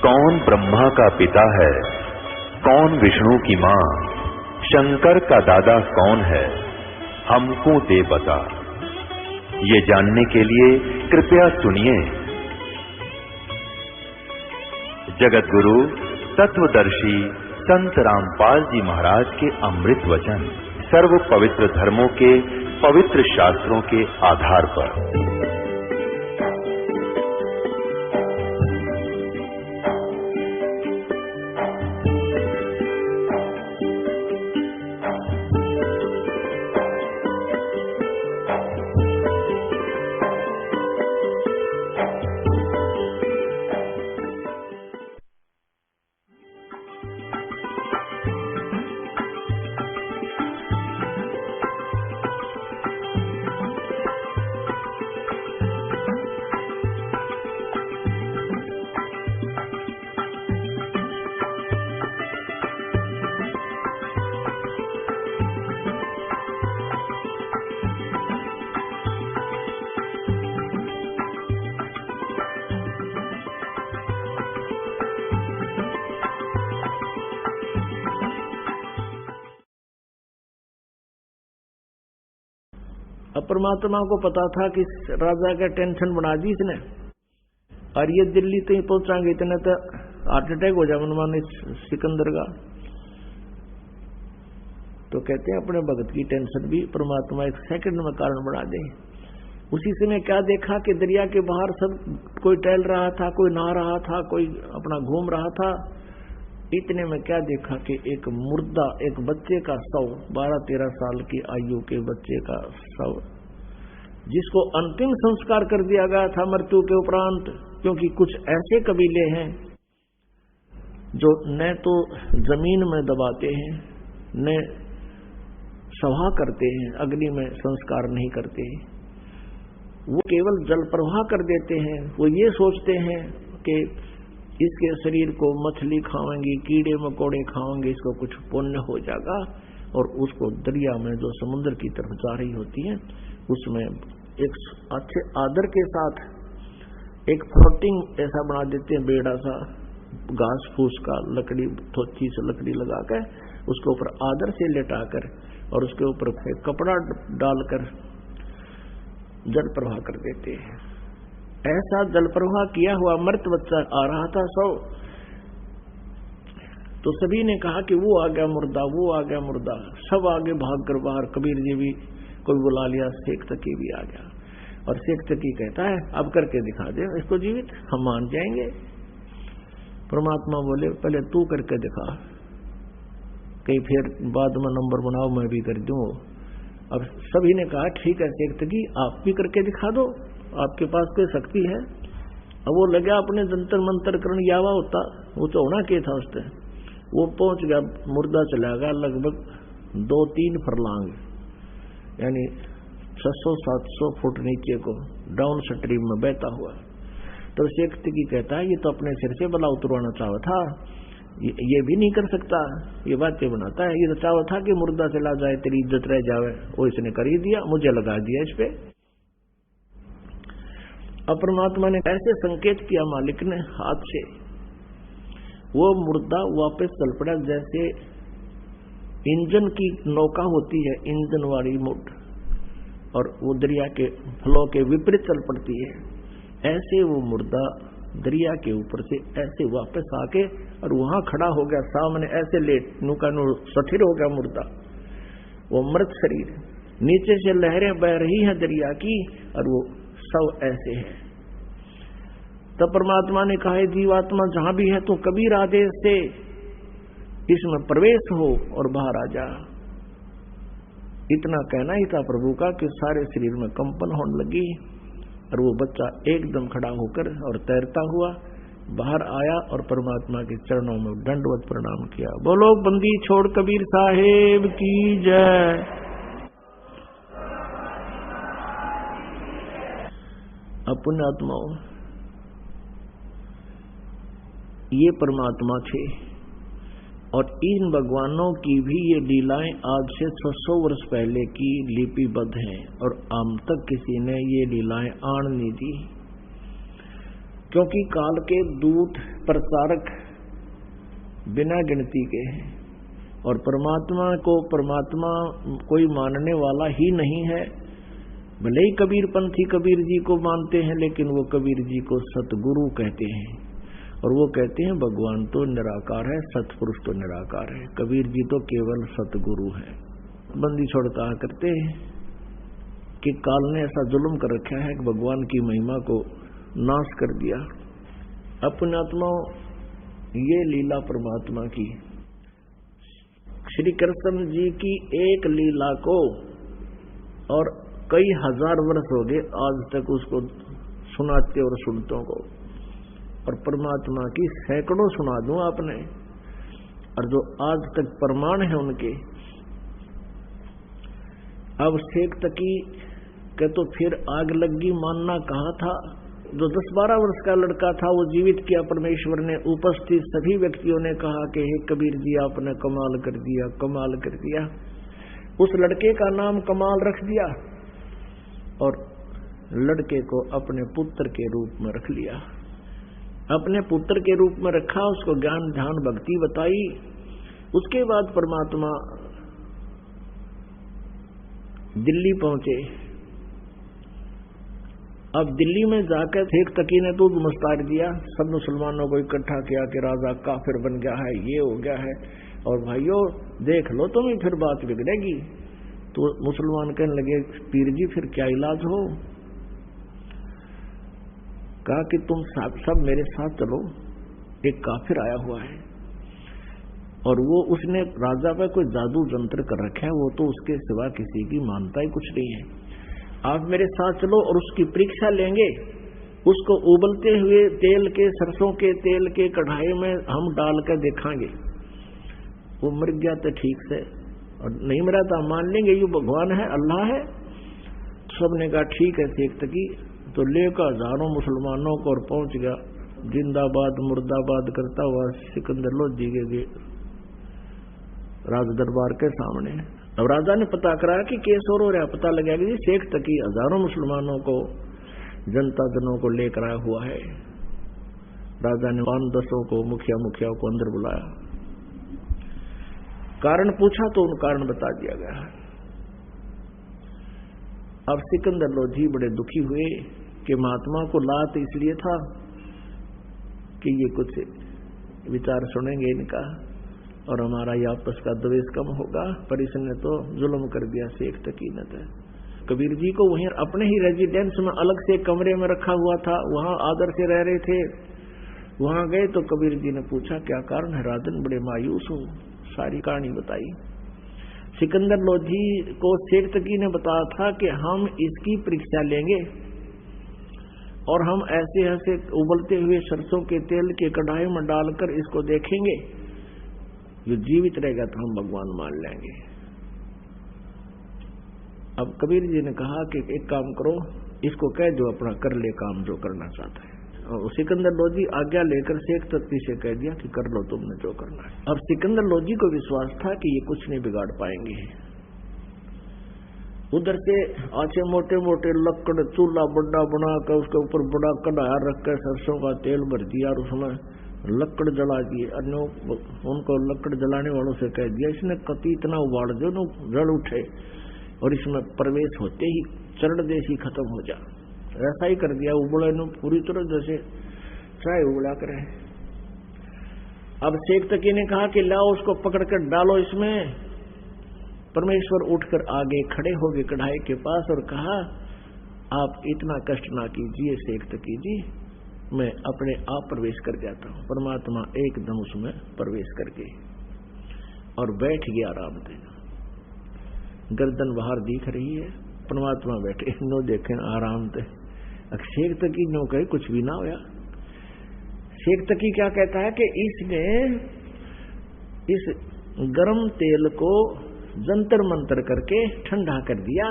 कौन ब्रह्मा का पिता है, कौन विष्णु की मां, शंकर का दादा कौन है, हमको दे बता। ये जानने के लिए कृपया सुनिए जगत गुरु तत्वदर्शी संत रामपाल जी महाराज के अमृत वचन सर्व पवित्र धर्मों के पवित्र शास्त्रों के आधार पर। अब परमात्मा को पता था कि राजा का टेंशन बना दी इसने, और ये दिल्ली तो ही पहुंचाएंगे इतने तो हार्ट अटैक हो जाए मनमाने सिकंदर का। तो कहते हैं अपने भगत की टेंशन भी परमात्मा एक सेकंड में कारण बना दे। उसी समय क्या देखा कि दरिया के बाहर सब कोई टहल रहा था, कोई नहा रहा था, कोई अपना घूम रहा था। इतने में क्या देखा कि एक मुर्दा, एक बच्चे का शव, 12-13 साल की आयु के बच्चे का शव, जिसको अंतिम संस्कार कर दिया गया था मृत्यु के उपरांत। क्योंकि कुछ ऐसे कबीले हैं जो न तो जमीन में दबाते हैं, न सभा करते हैं, अग्नि में संस्कार नहीं करते, वो केवल जल प्रवाह कर देते हैं। वो ये सोचते हैं कि इसके शरीर को मछली खाएंगी, कीड़े मकोड़े खाएंगे, इसको कुछ पुण्य हो जाएगा, और उसको दरिया में जो समुद्र की तरफ जा रही होती है उसमें एक अच्छे आदर के साथ एक फ्लोटिंग ऐसा बना देते हैं, बेड़ा सा घास फूस का, लकड़ी थोची से लकड़ी लगाकर उसके ऊपर आदर से लेटाकर और उसके ऊपर कपड़ा डालकर जल प्रवाह कर देते हैं। ऐसा जल प्रवाह किया हुआ मृत बच्चा आ रहा था सौ। तो सभी ने कहा कि वो आ गया मुर्दा, वो आ गया मुर्दा। सब आगे भाग कर बाहर, कबीर जी भी कोई बुला लिया, शेख तकी भी आ गया। और शेख तकी कहता है अब करके दिखा दे इसको जीवित, हम मान जाएंगे। परमात्मा बोले पहले तू करके दिखा, कहीं फिर बाद में नंबर बनाओ मैं भी कर दूं। अब सभी ने कहा ठीक है शेख तकी आप भी करके दिखा दो, आपके पास कोई शक्ति है। अब वो लगा अपने जंतर मंतर करण यावा होता, वो तो होना क्या था उससे। वो पहुंच गया, मुर्दा चला गया लगभग 2-3 फरलांग, यानी 600-700 फुट नीचे को डाउन स्ट्रीम में बहता हुआ। तो शेख की कहता है ये तो अपने सिर से बला उतरवाना चाहा था, ये भी नहीं कर सकता, ये बातें बनाता है। ये तो चाहा था कि मुर्दा चला जाए, तेरी इज्जत रह जावे, वो इसने कर ही दिया, मुझे लगा दिया इस पे। अब परमात्मा ने ऐसे संकेत किया मालिक ने हाथ से, वो मुर्दा वापस चल पड़ा। जैसे इंजन की नौका होती है, इंजन वाली मोट, और वो दरिया के फ्लो के विपरीत चल पड़ती है, ऐसे वो मुर्दा दरिया के ऊपर से ऐसे वापस आके और वहां खड़ा हो गया सामने, ऐसे लेट नूका नू स्थिर हो गया मुर्दा, वो मृत शरीर। नीचे से लहरें बह रही हैं दरिया की और वो सब ऐसे है। तब परमात्मा ने कहा जीवात्मा जहां भी है तो कबीर आदेश से इसमें प्रवेश हो और बाहर आ जा। इतना कहना ही था प्रभु का कि सारे शरीर में कंपन होने लगी और वो बच्चा एकदम खड़ा होकर और तैरता हुआ बाहर आया और परमात्मा के चरणों में दंडवत प्रणाम किया। बोलो बंदी छोड़ कबीर साहेब की जय। अपने आत्माओं, ये परमात्मा थे और इन भगवानों की भी ये लीलाएं आज से 600 वर्ष पहले की लिपिबद्ध हैं और आम तक किसी ने ये लीलाएं आन नहीं दी। क्योंकि काल के दूत प्रसारक बिना गिनती के हैं और परमात्मा को परमात्मा कोई मानने वाला ही नहीं है। भले ही कबीर पंथी कबीर जी को मानते हैं, लेकिन वो कबीर जी को सतगुरु कहते हैं और वो कहते हैं भगवान तो निराकार है, सतपुरुष तो निराकार है, कबीर जी तो केवल सतगुरु है। बंदी छोड़ कहा करते हैं कि काल ने ऐसा जुल्म कर रखा है कि भगवान की महिमा को नाश कर दिया। अपने आत्माओं, ये लीला परमात्मा की, श्री कृष्ण जी की एक लीला को और कई हजार वर्ष हो गए आज तक उसको सुनाते और सुनतों को, और परमात्मा की सैकड़ों सुना दूं आपने, और जो आज तक प्रमाण है उनके। अब शेख तकी के तो फिर आग लगी मानना कहा था। जो 10-12 वर्ष का लड़का था वो जीवित किया परमेश्वर ने। उपस्थित सभी व्यक्तियों ने कहा कि हे कबीर जी आपने कमाल कर दिया, कमाल कर दिया। उस लड़के का नाम कमाल रख दिया और लड़के को अपने पुत्र के रूप में रख लिया। अपने पुत्र के रूप में रखा, उसको ज्ञान ध्यान भक्ति बताई। उसके बाद परमात्मा दिल्ली पहुंचे। अब दिल्ली में जाकर शेख तकी ने तो मुस्तार दिया, सब मुसलमानों को इकट्ठा किया कि राजा काफिर बन गया है, ये हो गया है, और भाइयों देख लो तुम्हें फिर बात बिगड़ेगी। तो मुसलमान कहने लगे पीर जी फिर क्या इलाज हो। कहा कि तुम सब मेरे साथ चलो, एक काफिर आया हुआ है और वो उसने राजा पर कोई जादू जंत्र कर रखा है, वो तो उसके सिवा किसी की मानता ही कुछ नहीं है। आप मेरे साथ चलो और उसकी परीक्षा लेंगे। उसको उबलते हुए तेल के, सरसों के तेल के कढ़ाई में हम डालकर देखांगे। वो मर गया तो ठीक से, और नहीं मरा तो मान लेंगे ये भगवान है, अल्लाह है। सबने कहा ठीक है शेख तकी। तो लेकर हजारों मुसलमानों को और पहुंच गया जिंदाबाद मुर्दाबाद करता हुआ सिकंदर लोधी के राज दरबार के सामने। अब राजा ने पता करा कि केस और हो रहा, पता लगा कि शेख तकी हजारों मुसलमानों को, जनता जनों को लेकर आया हुआ है। राजा ने 5-10 को मुखिया को अंदर बुलाया, कारण पूछा तो उन कारण बता दिया गया। अब सिकंदर लोधी बड़े दुखी हुए कि महात्मा को लात इसलिए था कि ये कुछ विचार सुनेंगे इनका और हमारा ये आपस का द्वेष कम होगा, पर इसने तो जुल्म कर दिया शेख तकी ने। तो कबीर जी को वहीं अपने ही रेजिडेंस में अलग से कमरे में रखा हुआ था, वहां आदर से रह रहे थे। वहां गए तो कबीर जी ने पूछा क्या कारण है राजन, बड़े मायूस हो। सारी कहानी बताई। सिकंदर लोधी को शेख तकी ने बताया था कि हम इसकी परीक्षा लेंगे और हम ऐसे ऐसे उबलते हुए सरसों के तेल के कढ़ाई में डालकर इसको देखेंगे, जो जीवित रहेगा तो हम भगवान मान लेंगे। अब कबीर जी ने कहा कि एक काम करो, इसको कह दो अपना कर ले काम जो करना चाहता है। और सिकंदर लोधी आज्ञा लेकर शेख तकी से कह दिया कि कर लो तुमने जो करना है। अब सिकंदर लोधी को विश्वास था कि ये कुछ नहीं बिगाड़ पाएंगे। उधर से आछे मोटे मोटे लकड़ चूल्हा बड़ा बनाकर उसके ऊपर बड़ा कढ़ाया रखकर सरसों का तेल भर दिया और उसमें लकड़ जला दिए। उनको लकड़ जलाने वालों से कह दिया इसने कति इतना उबाड़ दो न जल उठे और इसमें प्रवेश होते ही चरण देश ही खत्म हो जा। ऐसा ही कर दिया, उबड़े न पूरी तरह जैसे चाहे उबड़ा करे। अब शेख तकी ने कहा कि लाओ उसको पकड़कर डालो इसमें। परमेश्वर उठकर आगे खड़े हो गए कढ़ाई के पास और कहा आप इतना कष्ट ना कीजिए शेख तकी जी, मैं अपने आप प्रवेश कर जाता हूं। परमात्मा एकदम उसमें प्रवेश करके और बैठ गया आराम से। गर्दन बाहर दिख रही है, परमात्मा बैठे नो देखें आराम से। शेख तकी नो कहे कुछ भी ना होया। शेख तकी क्या कहता है कि इसने इस गर्म तेल को जंतर मंतर करके ठंडा कर दिया।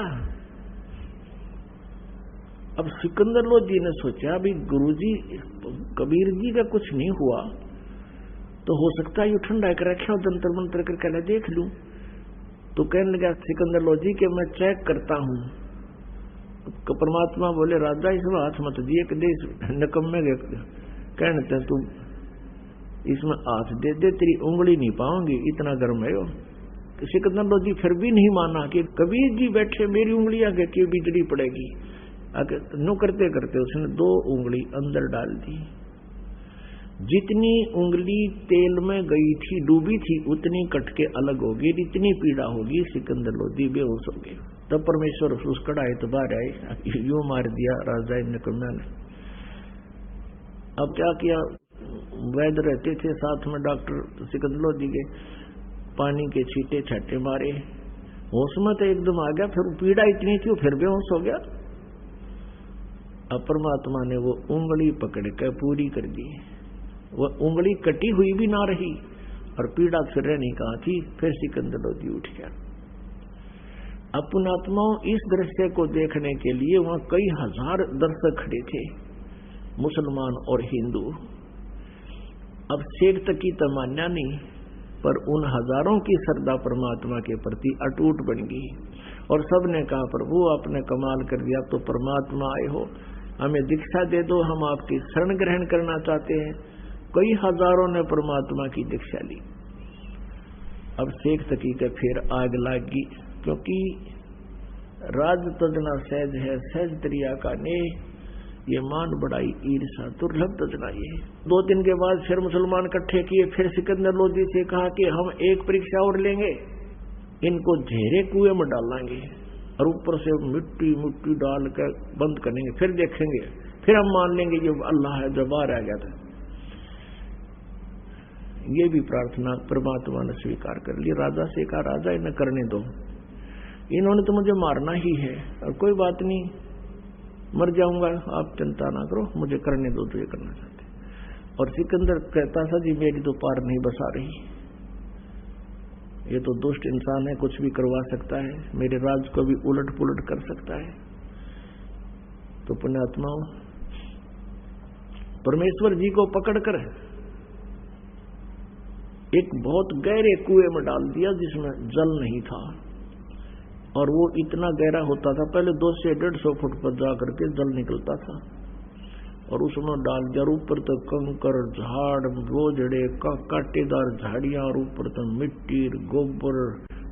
अब सिकंदर लोधी ने सोचा अभी गुरुजी कबीर जी का कुछ नहीं हुआ तो हो सकता है ये ठंडा कर रखा जंतर मंतर करके देख लूं। तो कहने लगा सिकंदर लोधी के मैं चेक करता हूं। परमात्मा बोले राजा इसमें हाथ मत दिए कि देश नकम्मे कहते तू इसमें हाथ दे दे, तेरी उंगली नहीं पाऊंगी, इतना गर्म है वो। सिकंदर लोधी फिर भी नहीं माना कि कबीर जी बैठे, मेरी उंगलियां के बिजली पड़ेगी। नो करते करते उसने 2 उंगली अंदर डाल दी। जितनी उंगली तेल में गई थी, डूबी थी, उतनी कट के अलग होगी, इतनी पीड़ा होगी, सिकंदर लोधी बेहोश हो गए। तब परमेश्वर उस कड़ाई तो बाहर आए, यूं मार दिया राजा इब्न कम्या ने। अब क्या किया, वैद्य रहते थे साथ में डॉक्टर, सिकंदर लोधी के पानी के छींटे छाटे मारे, होश में तो एकदम आ गया, फिर पीड़ा इतनी थी फिर बेहोश हो गया। अब परमात्मा ने वो उंगली पकड़ कर पूरी कर दी, वो उंगली कटी हुई भी ना रही और पीड़ा फिर रहने कहा थी। फिर सिकंदर लोधी उठ गया। अब पुण्यात्माओं, इस दृश्य को देखने के लिए वहां कई हजार दर्शक खड़े थे, मुसलमान और हिंदू। अब शेख तक की तमन्ना नहीं, पर उन हजारों की श्रद्धा परमात्मा के प्रति अटूट बन गई और सबने कहा, प्रभु आपने कमाल कर दिया, तो परमात्मा आए हो, हमें दीक्षा दे दो, हम आपकी शरण ग्रहण करना चाहते हैं। कई हजारों ने परमात्मा की दीक्षा ली। अब शेख तकी के फिर आग लागी, क्योंकि राज तजना सहज है, सहज दरिया का ने, ये मान बढ़ाई ईर्षा दुर्लभ तजना। ये 2 दिन के बाद फिर मुसलमान इकट्ठे किए, फिर सिकंदर लोधी से कहा कि हम एक परीक्षा और लेंगे, इनको झेरे कुएं में डालेंगे और ऊपर से मिट्टी मिट्टी डाल कर बंद करेंगे, फिर देखेंगे, फिर हम मान लेंगे ये अल्लाह है जो बाहर आ गया था। ये भी प्रार्थना परमात्मा ने स्वीकार कर ली। राजा से कहा, राजा इन्हें करने दो, इन्होंने तो मुझे मारना ही है, और कोई बात नहीं, मर जाऊंगा, आप चिंता ना करो, मुझे करने दो जो ये करना चाहते। और सिकंदर कहता था, जी मेरी तो पार नहीं बसा रही, ये तो दुष्ट इंसान है, कुछ भी करवा सकता है, मेरे राज को भी उलट पुलट कर सकता है। तो पुण्यात्माओं, परमेश्वर जी को पकड़कर एक बहुत गहरे कुएं में डाल दिया जिसमें जल नहीं था, और वो इतना गहरा होता था, पहले 200 से 150 फुट पर जाकर के जल निकलता था, और उसमें डाल दिया। ऊपर तो कंकर, झाड़, गोजड़े, कांटेदार झाड़ियां, और ऊपर तो मिट्टी, गोबर,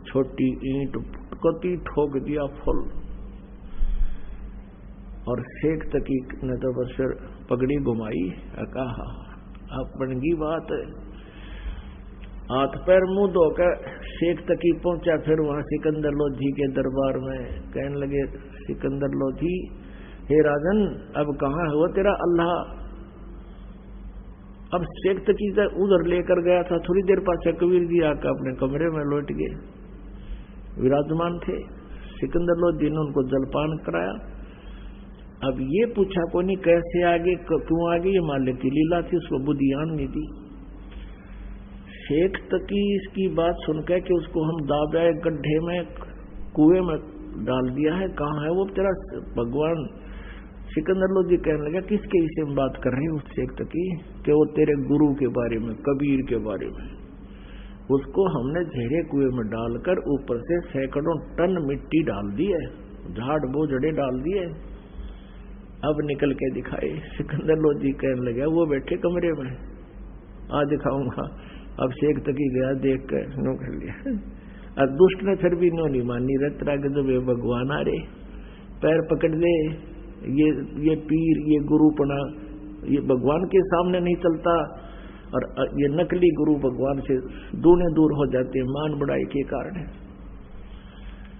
छोटी ईंट कती ठोक दिया फुल। और शेख तकी ने तो बस फिर पगड़ी घुमाई, कहा अब बन गई बात। हाथ पैर मुंह धोकर शेख तकी पहुंचा, फिर वहां सिकंदर लोधी के दरबार में कहने लगे, सिकंदर लोधी, हे राजन, अब कहाँ है वो तेरा अल्लाह? अब शेख तकी उधर लेकर गया था, थोड़ी देर पास कबीर जी आकर अपने कमरे में लौट गए, विराजमान थे। सिकंदर लोधी ने उनको जलपान कराया। अब ये पूछा को नहीं कैसे आगे, क्यों आगे, ये मालिक की लीला थी, उसको बुद्धियान नहीं दी। शेख तकी इसकी बात सुनकर कि उसको हम दाबे गड्ढे में, कुएं में डाल दिया है, कहाँ है वो तेरा भगवान? सिकंदर लोधी कहने लगा, किसके विषय में बात कर रहे हो शेख तकी? कि वो तेरे गुरु के बारे में, कबीर के बारे में। उसको हमने झेरे कुएं में डालकर ऊपर से सैकड़ों टन मिट्टी डाल दी है, झाड़ बोझड़े डाल दिए, अब निकल के दिखाए। सिकंदर लोधी कहने लगा, वो बैठे कमरे में, आज दिखाऊंगा। अब शेख तकी गया, देख कर नो कर लिया। अब दुष्ट ने फिर भी नो नहीं मानी, रतरा के जब भगवान आ रहे, पैर पकड़ ले, ये पीर, ये गुरुपना, ये भगवान के सामने नहीं चलता, और ये नकली गुरु भगवान से दूने दूर हो जाते हैं मान बढ़ाई के कारण।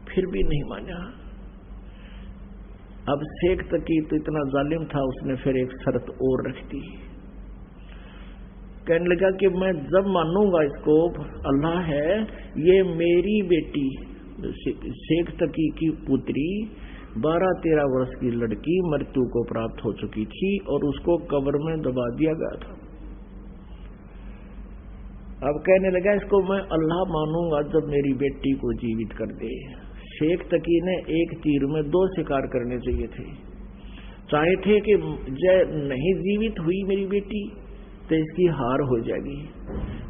फिर भी नहीं माना। अब शेख तकी तो इतना जालिम था, उसने फिर एक शर्त और रख दी। कहने लगा कि मैं जब मानूंगा इसको अल्लाह है, ये मेरी बेटी शेख तकी की पुत्री 12-13 वर्ष की लड़की मृत्यु को प्राप्त हो चुकी थी और उसको कब्र में दबा दिया गया था। अब कहने लगा इसको मैं अल्लाह मानूंगा जब मेरी बेटी को जीवित कर दे। शेख तकी ने एक तीर में 2 शिकार करने चाहिए थे। चाहे थे कि जय नहीं जीवित हुई मेरी बेटी तो इसकी हार हो जाएगी,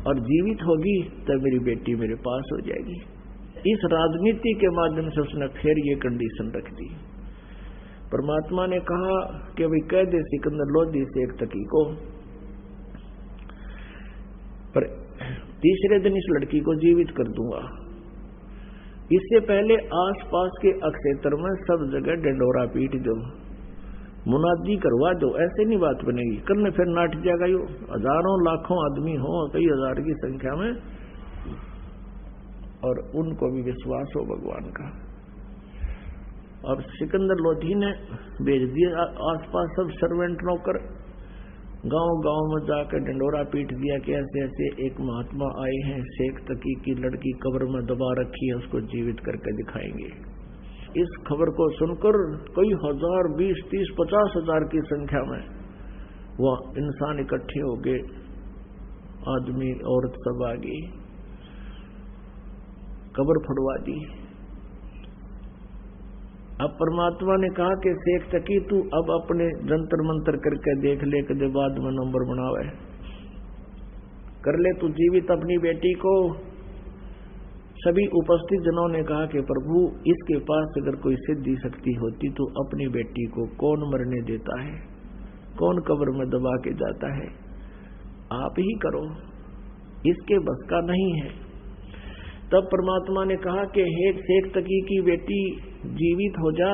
और जीवित होगी तो मेरी बेटी मेरे पास हो जाएगी। इस राजनीति के माध्यम से उसने फिर ये कंडीशन रख दी। परमात्मा ने कहा कि भाई कह दे सिकंदर लोधी शेख तकी को पर तीसरे दिन इस लड़की को जीवित कर दूंगा। इससे पहले आसपास के अक्षेत्र में सब जगह डंडोरा पीट दो, मुनादी करवा दो, ऐसे नहीं बात बनेगी। कल फिर नाट जाएगा यो, हजारों लाखों आदमी हो, कई हजार की संख्या में, और उनको भी विश्वास हो भगवान का। अब सिकंदर लोधी ने भेज दिया आसपास सब सर्वेंट नौकर, गांव गांव में जाकर डंडोरा पीट दिया कि ऐसे ऐसे एक महात्मा आए हैं, शेख तकी की लड़की कब्र में दबा रखी है, उसको जीवित करके दिखाएंगे। इस खबर को सुनकर कई हजार, 20, 30, 50 हजार की संख्या में वह इंसान इकट्ठे हो गए, आदमी औरत सब आ गई, कब्र फुड़वा दी। अब परमात्मा ने कहा कि शेख तकी तू अब अपने जंतर मंतर करके देख ले, कदे बाद में नंबर बनावे, कर ले तू जीवित अपनी बेटी को। सभी उपस्थित जनों ने कहा कि प्रभु इसके पास अगर कोई सिद्धि शक्ति होती तो अपनी बेटी को कौन मरने देता है, कौन कब्र में दबा के जाता है, आप ही करो, इसके बस का नहीं है। तब परमात्मा ने कहा कि हे शेख तकी की बेटी जीवित हो जा।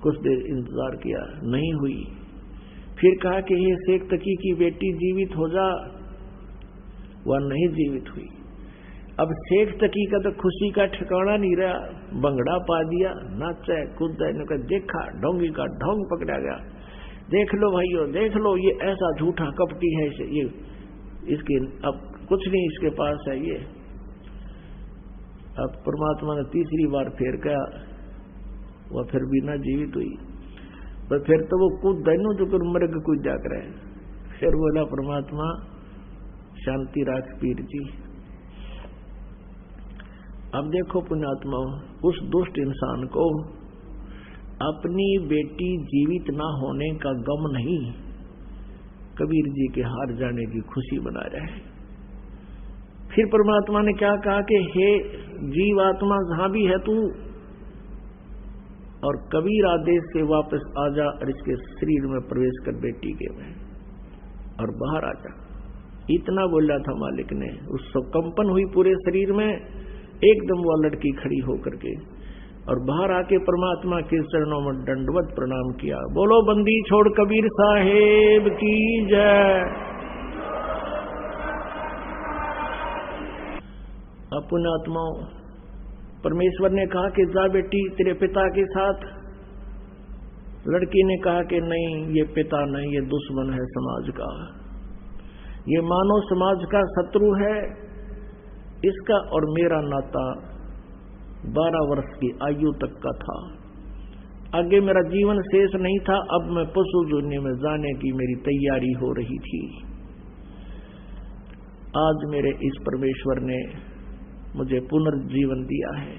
कुछ देर इंतजार किया, नहीं हुई। फिर कहा कि हे शेख तकी की बेटी जीवित हो जा, वह नहीं जीवित हुई। अब शेख तकी का तो खुशी का ठिकाना नहीं रहा, बंगड़ा पा दिया, नाचा कूदा, देखा ढोंगी का ढोंग पकड़ा गया। देख लो भाइयों, देख लो, ये ऐसा झूठा कपटी है, ये इसके अब कुछ नहीं इसके पास है ये। अब परमात्मा ने तीसरी बार फिर कहा, वह फिर भी ना जीवित हुई। पर फिर तो वो कूद दैनो जो कर मर्ग कूद जा कर। फिर बोला परमात्मा शांति राख पीर जी। अब देखो पुण्यात्मा, उस दुष्ट इंसान को अपनी बेटी जीवित ना होने का गम नहीं, कबीर जी के हार जाने की खुशी बना रहा है। फिर परमात्मा ने क्या कहा कि हे जीवात्मा जहां भी है तू, और कबीर आदेश से वापस आ जा और इसके शरीर में प्रवेश कर बेटी के में और बाहर आ जा। इतना बोला था मालिक ने। उस कंपन हुई पूरे शरीर में, एकदम वो लड़की खड़ी होकर के और बाहर आके परमात्मा के चरणों में दंडवत प्रणाम किया। बोलो बंदी छोड़ कबीर साहेब की जय। अब पुण्यात्माओं, परमेश्वर ने कहा कि जा बेटी तेरे पिता के साथ। लड़की ने कहा कि नहीं, ये पिता नहीं, ये दुश्मन है समाज का, ये मानव समाज का शत्रु है। इसका और मेरा नाता 12 वर्ष की आयु तक का था, आगे मेरा जीवन शेष नहीं था। अब मैं पशु जोनी में जाने की मेरी तैयारी हो रही थी। आज मेरे इस परमेश्वर ने मुझे पुनर्जीवन दिया है।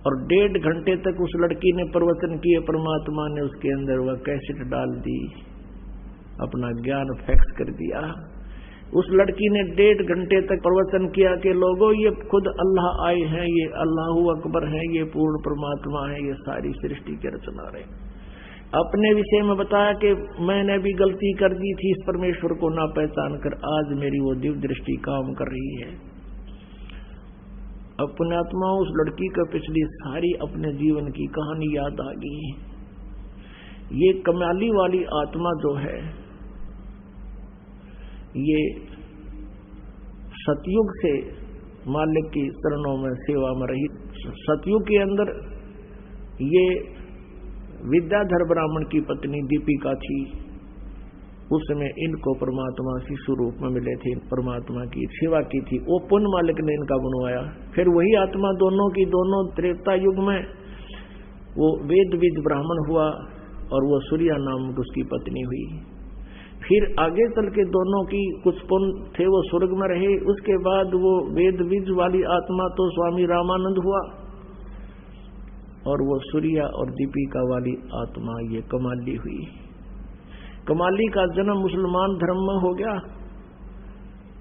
और 1.5 घंटे तक उस लड़की ने प्रवचन किए। परमात्मा ने उसके अंदर वह कैसेट डाल दी, अपना ज्ञान फैक्स कर दिया। उस लड़की ने 1.5 घंटे तक प्रवचन किया कि लोगों ये खुद अल्लाह आए हैं, ये अल्लाहु अकबर है, ये पूर्ण परमात्मा है, ये सारी सृष्टि के रचना रहे। अपने विषय में बताया कि मैंने भी गलती कर दी थी, इस परमेश्वर को ना पहचान कर। आज मेरी वो दिव्य दृष्टि काम कर रही है। अब पुण्यात्मा, उस लड़की का पिछली सारी अपने जीवन की कहानी याद आ गई। ये कमाली वाली आत्मा जो है, ये सतयुग से मालिक की चरणों में सेवा में रही। सतयुग के अंदर ये विद्याधर ब्राह्मण की पत्नी दीपिका थी। उस समय इनको परमात्मा शिशु रूप में मिले थे, परमात्मा की सेवा की थी। वो पुण्य मालिक ने इनका बनवाया। फिर वही आत्मा दोनों की दोनों त्रेता युग में वो वेद बीज ब्राह्मण हुआ और वो सूर्या नाम की उसकी पत्नी हुई। फिर आगे चल के दोनों की कुछ पुण्य थे, वो स्वर्ग में रहे। उसके बाद वो वेद बीज वाली आत्मा तो स्वामी रामानंद हुआ और वो सूर्या और दीपिका वाली आत्मा ये कमाली हुई। कमाली का जन्म मुसलमान धर्म में हो गया।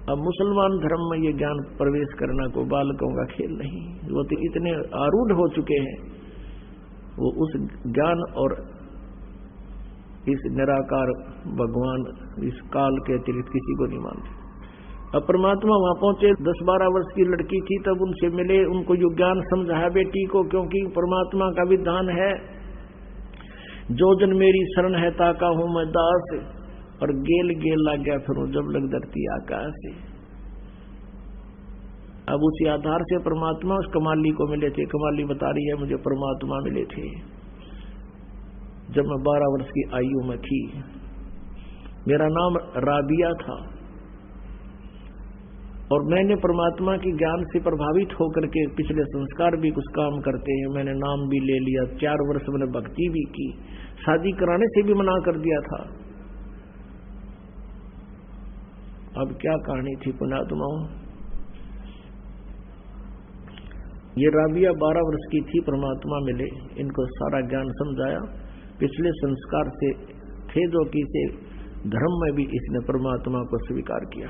अब मुसलमान धर्म में ये ज्ञान प्रवेश करना को बालकों का खेल नहीं। वो तो इतने आरूढ़ हो चुके हैं, वो उस ज्ञान और इस निराकार भगवान इस काल के अतिरिक्त किसी को नहीं मानते। अब परमात्मा वहां पहुंचे, 10-12 वर्ष की लड़की थी, तब उनसे मिले, उनको जो ज्ञान समझाया बेटी को, क्योंकि परमात्मा का विधान है जो जन मेरी शरण है ताका हूं मैं दास, और गेल गेल लग गया फिर जब लग धरती आकाश। अब उसी आधार से परमात्मा उस कमाली को मिले थे। कमाली बता रही है मुझे परमात्मा मिले थे जब मैं 12 वर्ष की आयु में थी। मेरा नाम राबिया था और मैंने परमात्मा की ज्ञान से प्रभावित होकर के पिछले संस्कार भी कुछ काम करते हैं, मैंने नाम भी ले लिया, 4 वर्ष मैंने भक्ति भी की, शादी कराने से भी मना कर दिया था। अब क्या कहानी थी पुण्यात्माओं। ये राबिया 12 वर्ष की थी, परमात्मा मिले, इनको सारा ज्ञान समझाया, पिछले संस्कार से थे जो कि इसे धर्म में भी इसने परमात्मा को स्वीकार किया।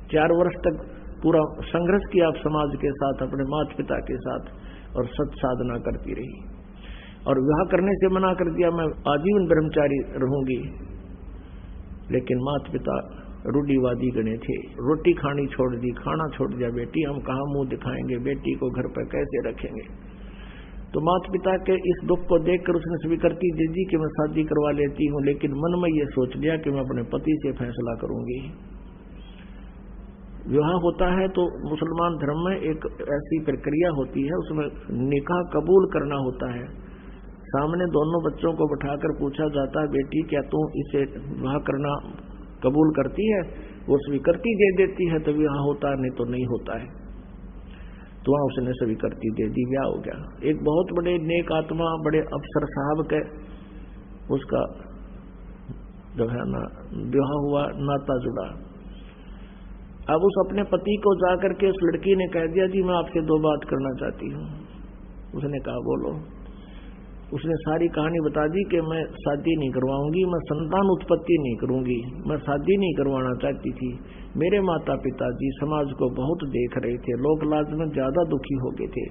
4 वर्ष तक पूरा संघर्ष किया आप समाज के साथ, अपने माता पिता के साथ, और सत साधना करती रही और विवाह करने से मना कर दिया, मैं आजीवन ब्रह्मचारी रहूंगी। लेकिन माता पिता रूढ़िवादी गणे थे, रोटी खानी छोड़ दी, खाना छोड़ दिया। बेटी हम कहाँ मुंह दिखाएंगे, बेटी को घर पर कैसे रखेंगे। तो माता पिता के इस दुख को देखकर उसने स्वीकृति दे दी कि मैं शादी करवा लेती हूँ, लेकिन मन में ये सोच लिया कि मैं अपने पति से फैसला करूंगी। विवाह होता है तो मुसलमान धर्म में एक ऐसी प्रक्रिया होती है, उसमें निकाह कबूल करना होता है। सामने दोनों बच्चों को बिठाकर पूछा जाता है, बेटी क्या तू इसे विवाह करना कबूल करती है? वो स्वीकृति दे देती है तो विवाह होता है, नहीं तो नहीं होता है। तो वहां उसने स्वीकृति दे दी, ब्याह हो गया। एक बहुत बड़े नेक आत्मा, बड़े अफसर साहब के उसका जो है ना विवाह हुआ, नाता जुड़ा। अब उस अपने पति को जाकर के उस लड़की ने कह दिया, जी मैं आपसे 2 बात करना चाहती हूँ। उसने कहा बोलो। उसने सारी कहानी बता दी कि मैं शादी नहीं करवाऊंगी, मैं संतान उत्पत्ति नहीं करूंगी, मैं शादी नहीं करवाना चाहती थी। मेरे माता पिता जी समाज को बहुत देख रहे थे, लोक लाज में ज्यादा दुखी हो गए थे।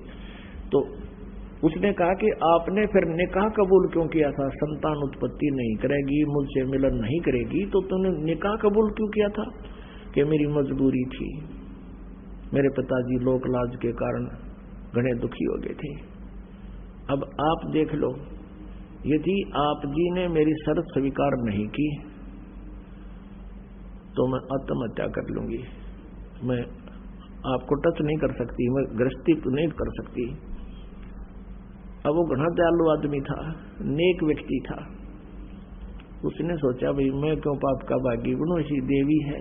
तो उसने कहा कि आपने फिर निकाह कबूल क्यों किया था? संतान उत्पत्ति नहीं करेगी, मुझसे मिलन नहीं करेगी, तो तुमने निकाह कबूल क्यों किया था? कि मेरी मजबूरी थी, मेरे पिताजी लोक लाज के कारण घने दुखी हो गए थे। अब आप देख लो, यदि आप जी ने मेरी शर्त स्वीकार नहीं की तो मैं आत्महत्या कर लूंगी, मैं आपको टच नहीं कर सकती, मैं गृहस्थी नहीं कर सकती। अब वो घना दयालु आदमी था, नेक व्यक्ति था। उसने सोचा भाई मैं क्यों पाप का भागी बनूं, ऐसी देवी है,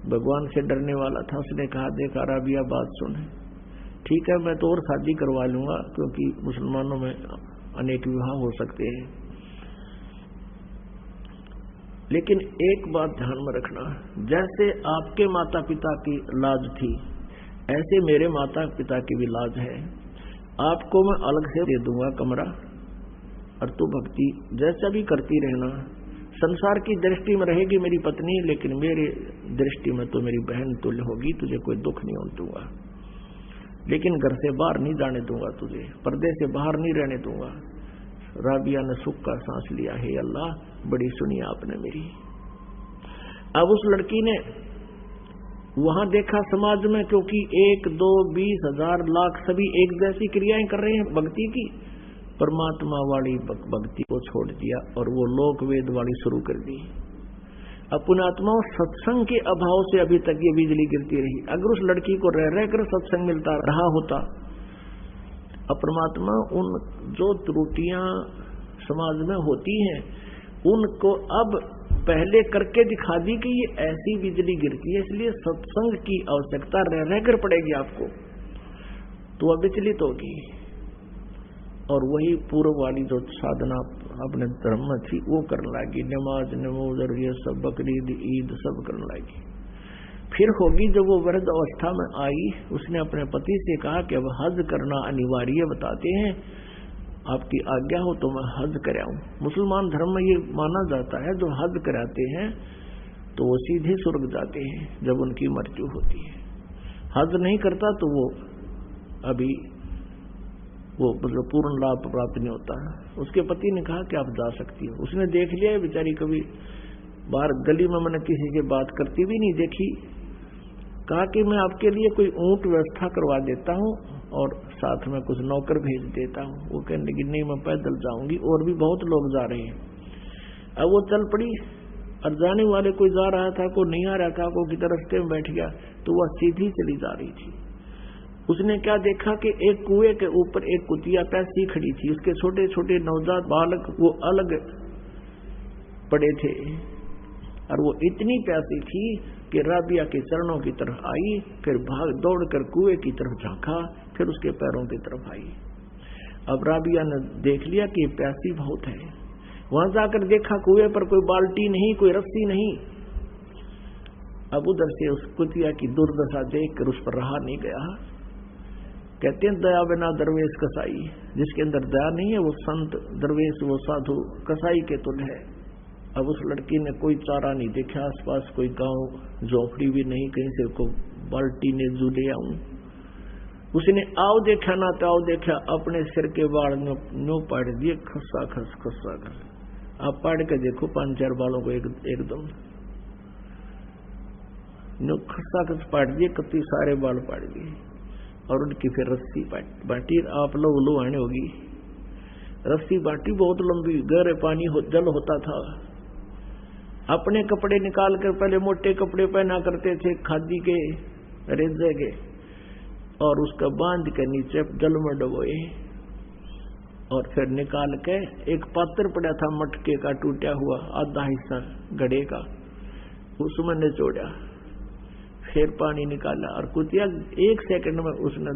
भगवान से डरने वाला था। उसने कहा देखा राबिया बात सुन, ठीक है मैं तो और शादी करवा लूंगा, क्योंकि मुसलमानों में अनेक विवाह हो सकते हैं, लेकिन एक बात ध्यान में रखना, जैसे आपके माता पिता की लाज थी ऐसे मेरे माता पिता की भी लाज है। आपको मैं अलग से दे दूंगा कमरा, और तू भक्ति जैसा भी करती रहना। संसार की दृष्टि में रहेगी मेरी पत्नी, लेकिन मेरी दृष्टि में तो मेरी बहन तुल्य होगी, तुझे कोई दुख नहीं होने दूंगा, लेकिन घर से बाहर नहीं जाने दूंगा, तुझे पर्दे से बाहर नहीं रहने दूंगा। राबिया ने सुख का सांस लिया, हे अल्लाह बड़ी सुनी आपने मेरी। अब उस लड़की ने वहां देखा समाज में, क्योंकि 1, 2, 20, 1000, लाख सभी एक जैसी क्रियाएं कर रहे हैं भक्ति की, परमात्मा वाली भक्ति को छोड़ दिया और वो लोक वेद वाली शुरू कर दी। पुण्यात्मा सत्संग के अभाव से अभी तक ये बिजली गिरती रही। अगर उस लड़की को रह रहकर सत्संग मिलता रहा होता, परमात्मा उन जो त्रुटियां समाज में होती हैं उनको अब पहले करके दिखा दी कि ये ऐसी बिजली गिरती है, इसलिए सत्संग की आवश्यकता रह रहकर पड़ेगी आपको, तो अब विचलित होगी। और वही पूर्व वाली जो साधना अपने धर्म में थी वो करने लगी, नमाज नमोज और ये सब बकरीद ईद सब करने लगी। फिर होगी जब वो वृद्ध अवस्था में आई, उसने अपने पति से कहा कि अब हज करना अनिवार्य बताते हैं, आपकी आज्ञा हो तो मैं हज कराऊं। मुसलमान धर्म में ये माना जाता है जो हज कराते हैं तो वो सीधे स्वर्ग जाते हैं जब उनकी मृत्यु होती है। हज नहीं करता तो वो अभी वो मतलब पूर्ण लाभ प्राप्त नहीं होता है। उसके पति ने कहा कि आप जा सकती हो। उसने देख लिया बेचारी कभी बाहर गली में मैंने किसी से बात करती भी नहीं देखी। कहा कि मैं आपके लिए कोई ऊंट व्यवस्था करवा देता हूँ और साथ में कुछ नौकर भेज देता हूँ। वो कहने लगी नहीं मैं पैदल जाऊंगी, और भी बहुत लोग जा रहे हैं। अब वो चल पड़ी और जाने वाले कोई जा रहा था, कोई नहीं आ रहा था, कोई किधर रास्ते में बैठ गया, तो वह सीधी चली जा रही थी। उसने क्या देखा कि एक कुएं के ऊपर एक कुतिया प्यासी खड़ी थी, उसके छोटे छोटे नवजात बालक वो अलग पड़े थे और वो इतनी प्यासी थी कि राबिया के चरणों की तरफ आई, फिर भाग दौड़कर कुएं की तरफ झांका, फिर उसके पैरों की तरफ आई। अब राबिया ने देख लिया कि प्यासी बहुत है। वहां जाकर देखा कुएं पर कोई बाल्टी नहीं, कोई रस्सी नहीं। अब उधर से उस कुतिया की दुर्दशा देखकर उस पर रहा नहीं गया। कहते हैं दया बिना दरवेश कसाई, जिसके अंदर दया नहीं है वो संत दरवेश वो साधु कसाई के तुल्य है। अब उस लड़की ने कोई चारा नहीं देखा, आसपास कोई गांव झोपड़ी भी नहीं, कहीं से को बाल्टी ने जूले आऊं। उसने आओ देखा ना तो आओ देखा, अपने सिर के बाल नो पाड़ दिए खसा खस खसा खस। आप पाड़ के देखो 5-4 बालों को एकदम नो खसा खस पाड़ दिए, कति सारे बाल पाड़ दिए। और उनकी फिर रस्सी बांटी, आप लोग लो आने होगी। रस्सी बांटी बहुत लंबी, गहरे पानी जल होता था। अपने कपड़े निकाल कर पहले मोटे कपड़े पहना करते थे खादी के रेजे के, और उसका बांध के नीचे जल में डुबोए और फिर निकाल के एक पात्र पड़ा था मटके का टूटा हुआ आधा हिस्सा घड़े का, उसमें निचोड़ा, फिर पानी निकाला और कुतिया 1 सेकंड में उसने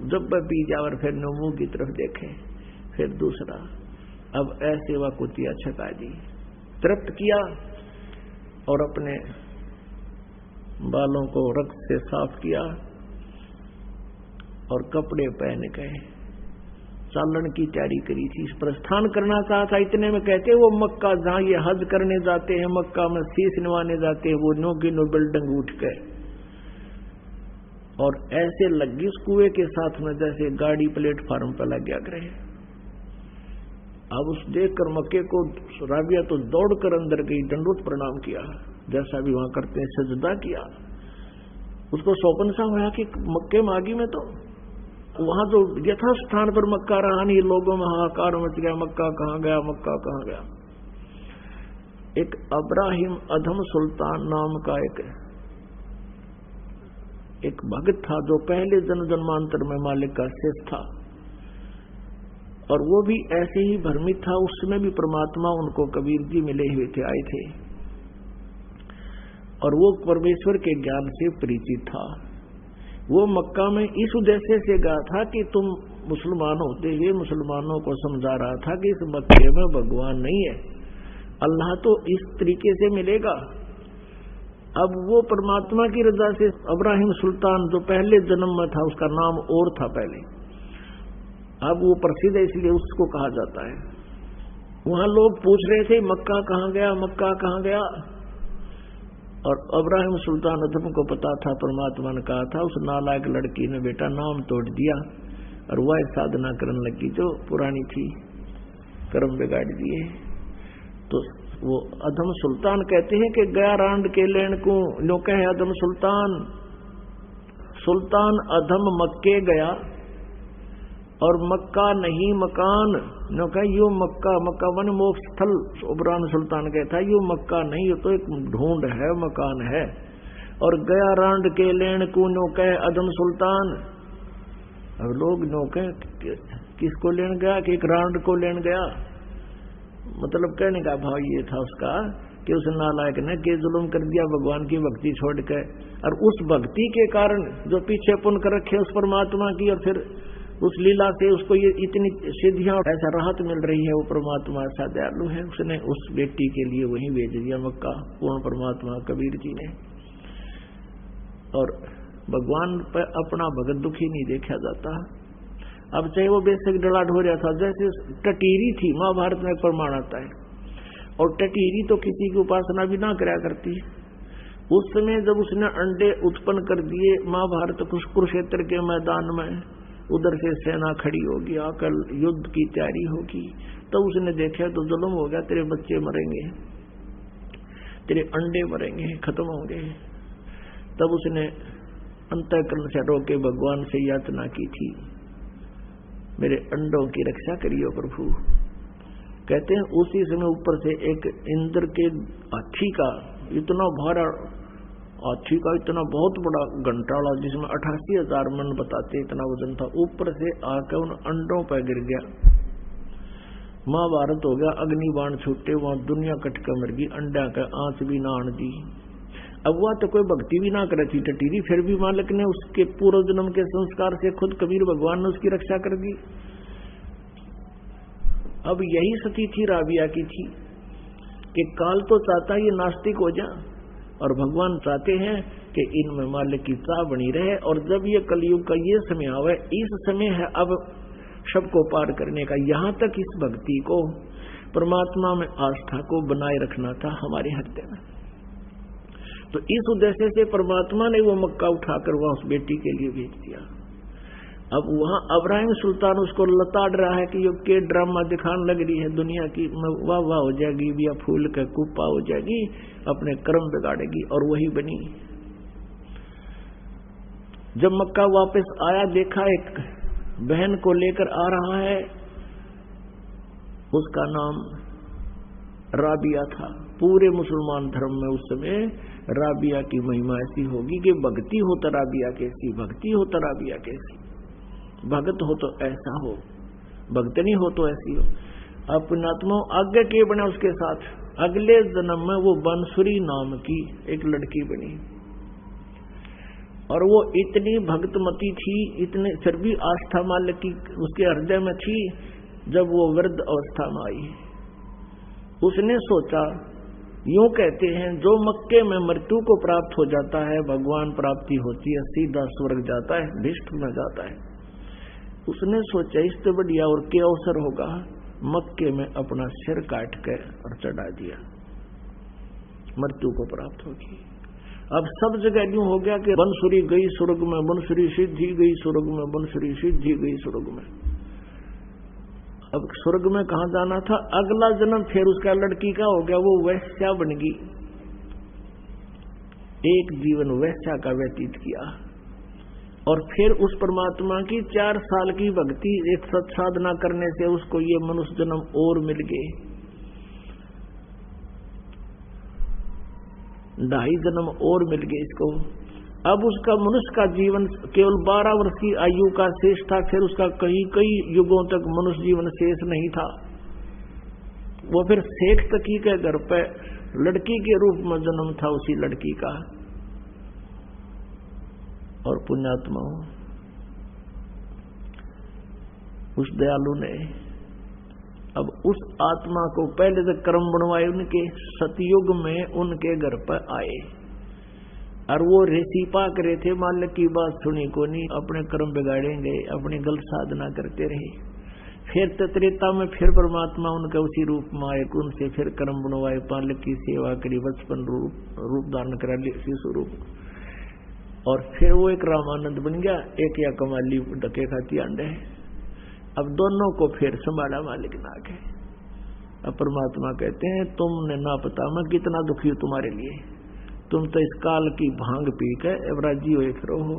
जब पी जा और फिर मुंह की तरफ देखे, फिर दूसरा। अब ऐसे वह कुतिया छका दी, तृप्त किया और अपने बालों को रक्त से साफ किया और कपड़े पहन गए, चालन की तैयारी करी थी, प्रस्थान करना चाहा था। इतने में कहते वो मक्का जहां ये हज करने जाते हैं, मक्का में शीश निवाने जाते हैं, वो नो की नो बिल्डिंग उठ गए और ऐसे लगी उस कुएं के साथ में जैसे गाड़ी प्लेटफार्म पर लग गया करे। अब उस देखकर मक्के को राबिया तो दौड़कर अंदर गई, दंडोत प्रणाम किया जैसा भी वहां करते हैं, सजदा किया। उसको सौपन सा हुआ कि मक्के मागी में तो वहां तो यथा स्थान पर मक्का रहा नहीं, लोगों में हाहाकार मच गया, मक्का कहाँ गया, मक्का कहाँ गया। एक अब्राहिम अधम सुल्तान नाम का एक भक्त था जो पहले जन्मांतर में मालिक का शेष था, और वो भी ऐसे ही भ्रमित था। उसमें भी परमात्मा उनको कबीर जी मिले हुए थे, आए थे, और वो परमेश्वर के ज्ञान से परिचित था। वो मक्का में इस उद्देश्य से गया था कि तुम मुसलमान होते हुए मुसलमानों को समझा रहा था कि इस मक्के में भगवान नहीं है, अल्लाह तो इस तरीके से मिलेगा। अब वो परमात्मा की रजा से अब्राहिम सुल्तान जो पहले जन्म में था, उसका नाम और था पहले, अब वो प्रसिद्ध है इसलिए उसको कहा जाता है। वहां लोग पूछ रहे थे मक्का कहाँ गया, मक्का कहाँ गया, और अब्राहिम सुल्तान अधम को पता था, परमात्मा ने कहा था। उस नालायक लड़की ने बेटा नाम तोड़ दिया और वह साधना करने लगी जो पुरानी थी, कर्म बिगाड़ दिए। तो वो अधम सुल्तान कहते हैं कि गया रांड के लेन को नो कहे अधम सुल्तान, सुल्तान अधम मक्के गया और मक्का नहीं मकान, नो कहे यो मक्का, मक्का वन मोक्ष स्थल। उबरान सुल्तान कहता है यो मक्का नहीं, ये तो एक ढूंढ है, मकान है। और गया रांड के लेन को नो कहे अधम सुल्तान। अब लोग नो कहे किसको लेन गया कि एक रांड को लेन गया, मतलब कहने का भाव ये था उसका कि उस नालायक ने के जुल्म कर दिया भगवान की भक्ति छोड़ के, और उस भक्ति के कारण जो पीछे पुन कर रखे उस परमात्मा की, और फिर उस लीला से उसको ये इतनी सिद्धियां ऐसा राहत मिल रही है, वो परमात्मा ऐसा दयालु है, उसने उस बेटी के लिए वहीं भेज दिया मक्का, पूर्ण परमात्मा कबीर जी ने। और भगवान पर अपना भगत दुखी नहीं देखा जाता। अब चाहे वो बेशक डलाट हो रहा था, जैसे टटीरी थी, महाभारत में प्रमाण आता है, और टटीरी तो किसी की उपासना भी ना करा करती। उस समय जब उसने अंडे उत्पन्न कर दिए महाभारत कुरुक्षेत्र के मैदान में, उधर से सेना खड़ी होगी, आकर युद्ध की तैयारी होगी। तब उसने देखा तो जुल्म हो गया, तेरे बच्चे मरेंगे, तेरे अंडे मरेंगे, खत्म होंगे। तब उसने अंतःकरण से रोके भगवान से याचना की थी, मेरे अंडों की रक्षा करियो प्रभु। कहते हैं उसी समय ऊपर से एक इंद्र के हाथी का इतना भारा, हाथी का इतना बहुत बड़ा घंटाड़ा जिसमें 88,000 मन बताते इतना वजन था, ऊपर से आकर उन अंडों पर गिर गया। महाभारत हो गया, अग्निबाण छूटे, वहां दुनिया कटकर मर गई, अंडा का आंच भी ना आन दी। अब वह तो कोई भक्ति भी ना करे थी टटीरी, फिर भी मालिक ने उसके पूर्व जन्म के संस्कार से खुद कबीर भगवान ने उसकी रक्षा कर दी। अब यही स्थिति थी राबिया की थी कि काल तो चाहता ये नास्तिक हो जा, और भगवान चाहते हैं कि इनमें मालिक की चाह बनी रहे। और जब ये कलयुग का ये समय आवे, इस समय है अब सबको पार करने का। यहां तक इस भक्ति को, परमात्मा में आस्था को बनाए रखना था हमारे हृदय में। तो इस उद्देश्य से परमात्मा ने वो मक्का उठाकर वहां उस बेटी के लिए भेज दिया। अब वहां अब्राहिम सुल्तान उसको लताड़ रहा है कि ये के ड्रामा दिखाने लग रही है दुनिया की, वाह वाह हो जाएगी, या फूल का कुप्पा हो जाएगी, अपने कर्म बिगाड़ेगी। और वही बनी। जब मक्का वापस आया, देखा एक बहन को लेकर आ रहा है, उसका नाम राबिया था। पूरे मुसलमान धर्म में उस समय राबिया की महिमा ऐसी होगी कि भक्ति हो तो राबिया कैसी, भक्ति हो तो राबिया कैसी, भगत हो तो ऐसा हो, भक्त नहीं हो तो ऐसी हो। अपनात्मा आगे के बना उसके साथ। अगले जन्म में वो बंसुरी नाम की एक लड़की बनी, और वो इतनी भक्तमती थी, इतने फिर भी आस्था मालिक की उसके हृदय में थी। जब वो वृद्ध अवस्था में आई, उसने सोचा, यूं कहते हैं जो मक्के में मृत्यु को प्राप्त हो जाता है, भगवान प्राप्ति होती है, सीधा स्वर्ग जाता है, भिष्ट में जाता है। उसने सोचा इससे बढ़िया और क्या अवसर होगा, मक्के में अपना सिर काट के और चढ़ा दिया, मृत्यु को प्राप्त होगी। अब सब जगह यूं हो गया कि बंसुरी गई स्वर्ग में, बंसुरी सिद्धि गई स्वर्ग में, बंसुरी सिद्धि गई स्वर्ग में। अब स्वर्ग में कहां जाना था, अगला जन्म फिर उसका लड़की का हो गया, वो वैश्या बन गई। एक जीवन वैश्या का व्यतीत किया, और फिर उस परमात्मा की 4 साल की भक्ति, एक सत साधना करने से उसको ये मनुष्य जन्म और मिल गए, 2.5 जन्म और मिल गए इसको। अब उसका मनुष्य का जीवन केवल 12 वर्ष की आयु का शेष था, फिर उसका कई युगों तक मनुष्य जीवन शेष नहीं था। वो फिर शेख तकी के घर पे लड़की के रूप में जन्म था उसी लड़की का। और पुण्यात्मा उस दयालु ने अब उस आत्मा को पहले से कर्म बनवाए, उनके सतयुग में उनके घर पर आए, और वो रेसीपा करे थे, मालिक की बात सुनी को नहीं, अपने कर्म बिगाड़ेंगे, अपनी गलत साधना करते रहे। फिर त्रेता में फिर परमात्मा उनके उसी रूप में आए, उनसे फिर कर्म बनवाए, मालिक की सेवा करी, बचपन रूप धारण करा शिशु रूप, और फिर वो एक रामानंद बन गया, एक या कमाली डके खाती अंडे। अब दोनों को फिर संभाला मालिक ना के। अब परमात्मा कहते हैं, तुमने ना पता मैं कितना दुखी हूं तुम्हारे लिए, तुम तो इस काल की भांग पी के एवराजी हुए फिरो हो।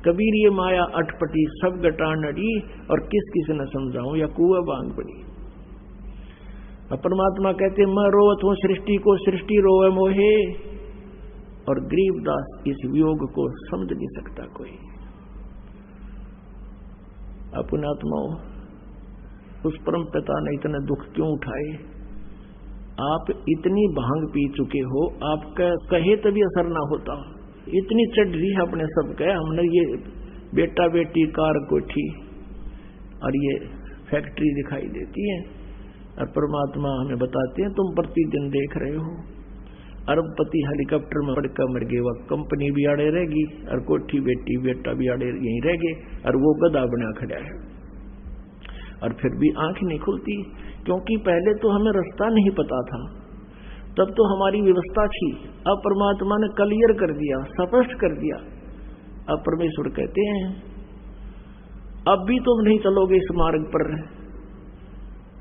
कबीर ये माया अटपटी सब गटान अड़ी, और किस किस न समझाऊं या कुआ भांग पड़ी। अब परमात्मा कहते मैं रोवत हूं सृष्टि को, सृष्टि रोवे मोहे, और गरीबदास इस वियोग को समझ नहीं सकता कोई। अपनात्मा उस परम पिता ने इतने दुख क्यों उठाए? आप इतनी भांग पी चुके हो, आपका कहे तभी असर ना होता, इतनी चढ़ रही है अपने सब कहे, हमने ये बेटा बेटी कार कोठी और ये फैक्ट्री दिखाई देती है, और परमात्मा हमें बताते हैं तुम प्रतिदिन देख रहे हो अरबपति हेलीकॉप्टर में पड़कर मर गए, वह कंपनी भी आड़े रहेगी और कोठी बेटी बेटा भी आड़े यहीं रह गए, और वो गधा बना खड़ा है, और फिर भी आंख नहीं खुलती, क्योंकि पहले तो हमें रास्ता नहीं पता था, तब तो हमारी व्यवस्था थी। अब परमात्मा ने क्लियर कर दिया, स्पष्ट कर दिया। अब परमेश्वर कहते हैं अब भी तुम नहीं चलोगे इस मार्ग पर,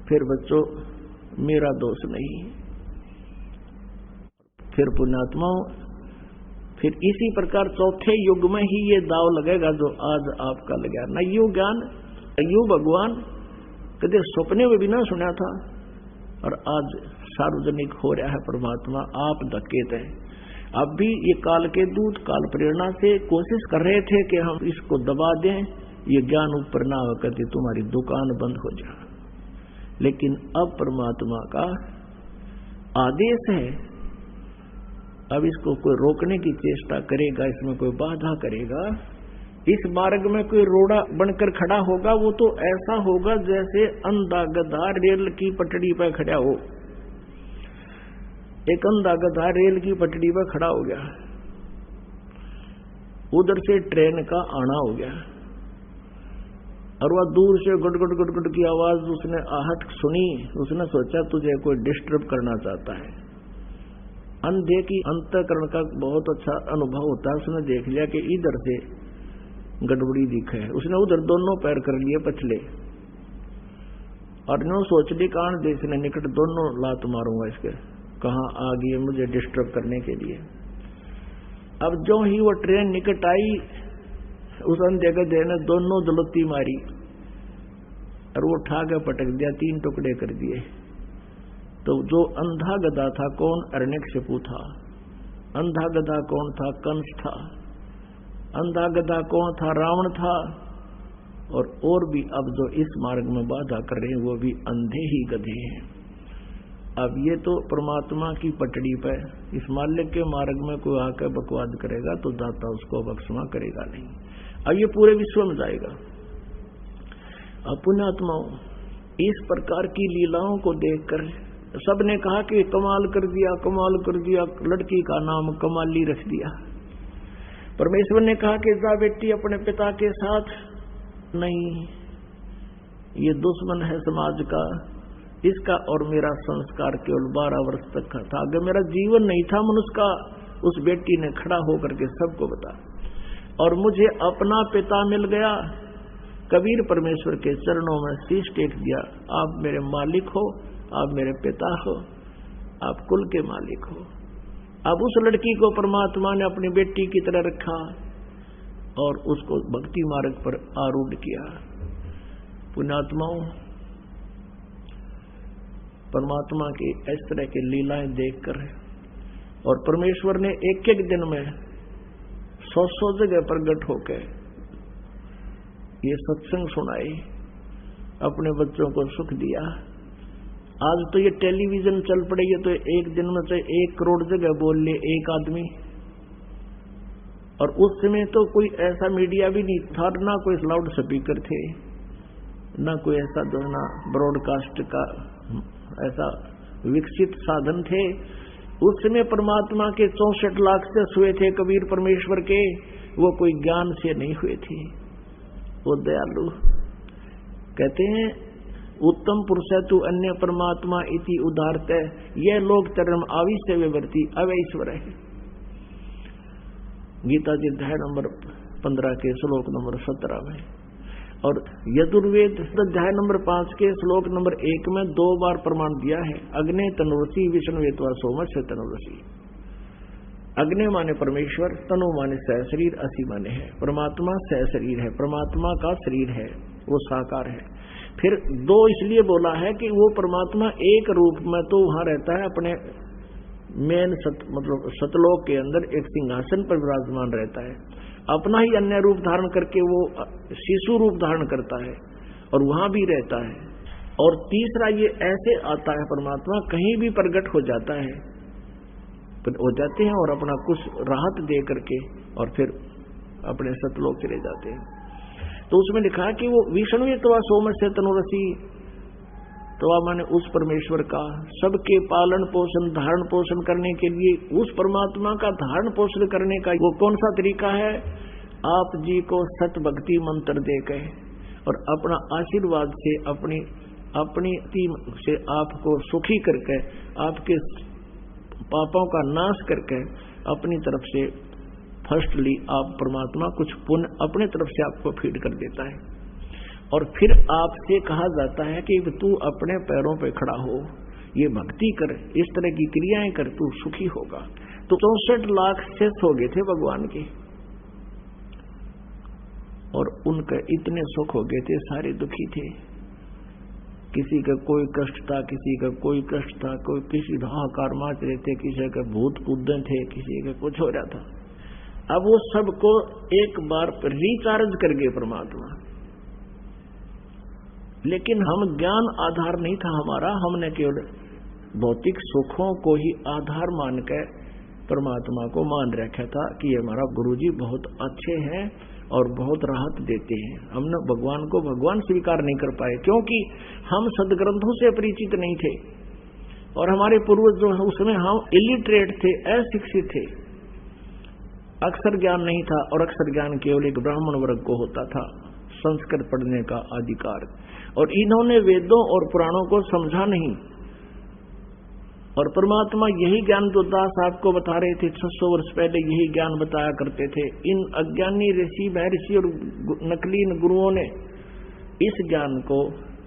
फिर बच्चों मेरा दोष नहीं। फिर पुण्यात्माओं, फिर इसी प्रकार चौथे युग में ही ये दाव लगेगा जो आज आपका लगा। न यू ज्ञान यू भगवान कदे सपने में भी ना सुना था, और आज सार्वजनिक हो रहा है। परमात्मा आप धक्के थे। अब भी ये काल के दूत काल प्रेरणा से कोशिश कर रहे थे कि हम इसको दबा दें, ये ज्ञान ऊपर ना होकर के तुम्हारी दुकान बंद हो जाए। लेकिन अब परमात्मा का आदेश है, अब इसको कोई रोकने की चेष्टा करेगा, इसमें कोई बाधा करेगा, इस मार्ग में कोई रोड़ा बनकर खड़ा होगा, वो तो ऐसा होगा जैसे अंधा गधा रेल की पटड़ी पर खड़ा हो। एक अंधा गधा रेल की पटड़ी पर खड़ा हो गया, उधर से ट्रेन का आना हो गया, और वह दूर से गुड़गुड़ गुड़गुड़ की आवाज उसने आहट सुनी। उसने सोचा तुझे कोई डिस्टर्ब करना चाहता है। अंधे की अंतःकरण का बहुत अच्छा अनुभव होता है। उसने देख लिया कि इधर से गड़बड़ी दिखे, उसने उधर दोनों पैर कर लिए पछले, और नो सोच ली कान देखने निकट दोनों लात मारूंगा इसके, कहाँ आ गई मुझे डिस्टर्ब करने के लिए। अब जो ही वो ट्रेन निकट आई, उस अंधे गधे ने दोनों दलती मारी और वो उठा के पटक दिया, 3 टुकड़े कर दिए। तो जो अंधा गधा था कौन? हिरण्यकशिपु था। अंधा गधा कौन था? कंस था। अंधा गधा कौन था? रावण था। और भी अब जो इस मार्ग में बाधा कर रहे हैं वो भी अंधे ही गधे हैं। अब ये तो परमात्मा की पटड़ी पर इस माल्य के मार्ग में कोई आकर बकवाद करेगा तो दाता उसको बख्शमा करेगा नहीं। अब ये पूरे विश्व में जाएगा। अब पुण्यात्माओं, इस प्रकार की लीलाओं को देखकर सबने कहा कि कमाल कर दिया, कमाल कर दिया, लड़की का नाम कमाली रख दिया। परमेश्वर ने कहा कि जा बेटी अपने पिता के साथ, नहीं, ये दुश्मन है समाज का, इसका और मेरा संस्कार केवल 12 वर्ष तक का था। अगर मेरा जीवन नहीं था मनुष्य का, उस बेटी ने खड़ा होकर के सबको बताया, और मुझे अपना पिता मिल गया। कबीर परमेश्वर के चरणों में शीश टेक दिया, आप मेरे मालिक हो, आप मेरे पिता हो, आप कुल के मालिक हो। अब उस लड़की को परमात्मा ने अपनी बेटी की तरह रखा और उसको भक्ति मार्ग पर आरूढ़ किया। पुण्यात्माओं, परमात्मा की इस तरह की लीलाएं देखकर, और परमेश्वर ने एक एक दिन में 100 जगह प्रकट होकर ये सत्संग सुनाए, अपने बच्चों को सुख दिया। आज तो ये टेलीविजन चल पड़े, ये तो एक दिन में से 1 करोड़ जगह बोल ले एक आदमी। और उस समय तो कोई ऐसा मीडिया भी नहीं था, ना कोई लाउड स्पीकर थे, ना कोई ऐसा जो ना ब्रॉडकास्ट का ऐसा विकसित साधन थे। उस समय परमात्मा के 64 लाख से हुए थे कबीर परमेश्वर के, वो कोई ज्ञान से नहीं हुए थे, वो दयालु। कहते हैं उत्तम पुरुष तु अन्य परमात्मा इति उदारत, यह लोग चरम आविश्य विवर्ती अवैश्वर है। गीता जी अध्याय नंबर 15 के श्लोक नंबर 17 में, और यजुर्वेद अध्याय नंबर 5 के श्लोक नंबर 1 में 2 बार प्रमाण दिया है। अग्ने तनुरसी विष्णुवेत्वा सोमस्य तनुरसी। अग्नि माने परमेश्वर, तनु माने सह शरीर, असी माने है परमात्मा। सह शरीर है, परमात्मा का शरीर है, वो साकार है। फिर 2 इसलिए बोला है कि वो परमात्मा एक रूप में तो वहां रहता है, अपने मेन मतलब सतलोक के अंदर एक सिंहासन पर विराजमान रहता है। अपना ही अन्य रूप धारण करके वो शिशु रूप धारण करता है और वहां भी रहता है। और तीसरा ये ऐसे आता है परमात्मा, कहीं भी प्रकट हो जाता है, हो जाते हैं और अपना कुछ राहत दे करके और फिर अपने सतलोक चले जाते हैं। तो उसमें लिखा है कि वो विष्णुवेत्वा सोमस्य तनुरसी, तो माने उस परमेश्वर का सबके पालन पोषण धारण पोषण करने के लिए, उस परमात्मा का धारण पोषण करने का वो कौन सा तरीका है? आप जी को सत भक्ति मंत्र देकर और अपना आशीर्वाद से अपनी से आपको सुखी करके, आपके पापों का नाश करके अपनी तरफ से फर्स्टली आप परमात्मा कुछ पुण्य अपने तरफ से आपको फीड कर देता है। और फिर आपसे कहा जाता है कि तू अपने पैरों पे खड़ा हो, ये भक्ति कर, इस तरह की क्रियाएं कर, तू सुखी होगा। तो 64 लाख शिष्य हो गए थे भगवान के, और उनके इतने सुख हो गए थे, सारे दुखी थे। किसी का कोई कष्ट था, किसी का कोई कष्ट था, कोई किसी हाहाकार माच रहे थे, किसी का भूत कूदे थे, किसी का कुछ हो रहा था। अब वो सबको एक बार रिचार्ज कर गए परमात्मा। लेकिन हम ज्ञान आधार नहीं था हमारा, हमने केवल भौतिक सुखों को ही आधार मान कर परमात्मा को मान रखा था कि हमारा गुरुजी बहुत अच्छे हैं और बहुत राहत देते हैं। हमने भगवान को भगवान स्वीकार नहीं कर पाए, क्योंकि हम सदग्रंथों से परिचित नहीं थे, और हमारे पूर्वज जो है उसमें हम इलिटरेट थे, अशिक्षित थे, अक्षर ज्ञान नहीं था, और अक्षर ज्ञान केवल एक ब्राह्मण वर्ग को होता था संस्कृत पढ़ने का अधिकार। और इन्होंने वेदों और पुराणों को समझा नहीं, और परमात्मा यही ज्ञान जो दास आपको बता रहे थे 600 वर्ष पहले, यही ज्ञान बताया करते थे। इन अज्ञानी ऋषि महर्षि और नकली गुरुओं ने इस ज्ञान को,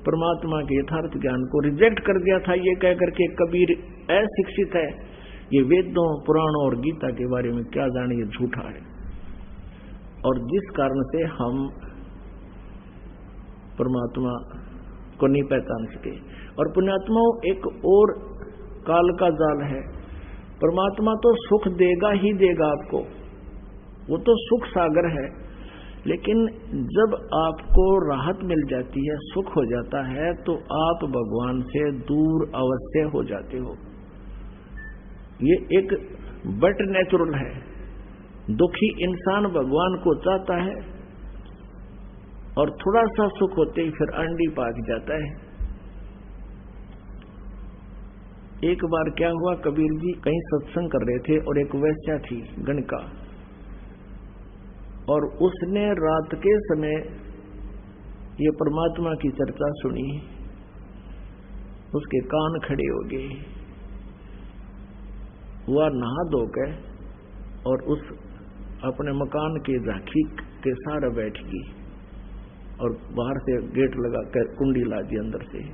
परमात्मा के यथार्थ ज्ञान को रिजेक्ट कर दिया था, ये कह करके कबीर अशिक्षित है, ये वेदों पुराणों और गीता के बारे में क्या जाने, ये झूठा है। और जिस कारण से हम परमात्मा को नहीं पहचान सके। और पुण्यात्माओं, एक और काल का जाल है, परमात्मा तो सुख देगा ही देगा आपको, वो तो सुख सागर है, लेकिन जब आपको राहत मिल जाती है, सुख हो जाता है, तो आप भगवान से दूर अवश्य हो जाते हो। ये एक बट नेचुरल है। दुखी इंसान भगवान को चाहता है, और थोड़ा सा सुख होते ही फिर अंडी पाक जाता है। एक बार क्या हुआ, कबीर जी कहीं सत्संग कर रहे थे, और एक वैश्या थी गणका, और उसने रात के समय ये परमात्मा की चर्चा सुनी, उसके कान खड़े हो गए। वह नहा धोकर और उस अपने मकान के झांकी के सहारे बैठ गई, और बाहर से गेट लगा कर कुंडी ला दी अंदर से।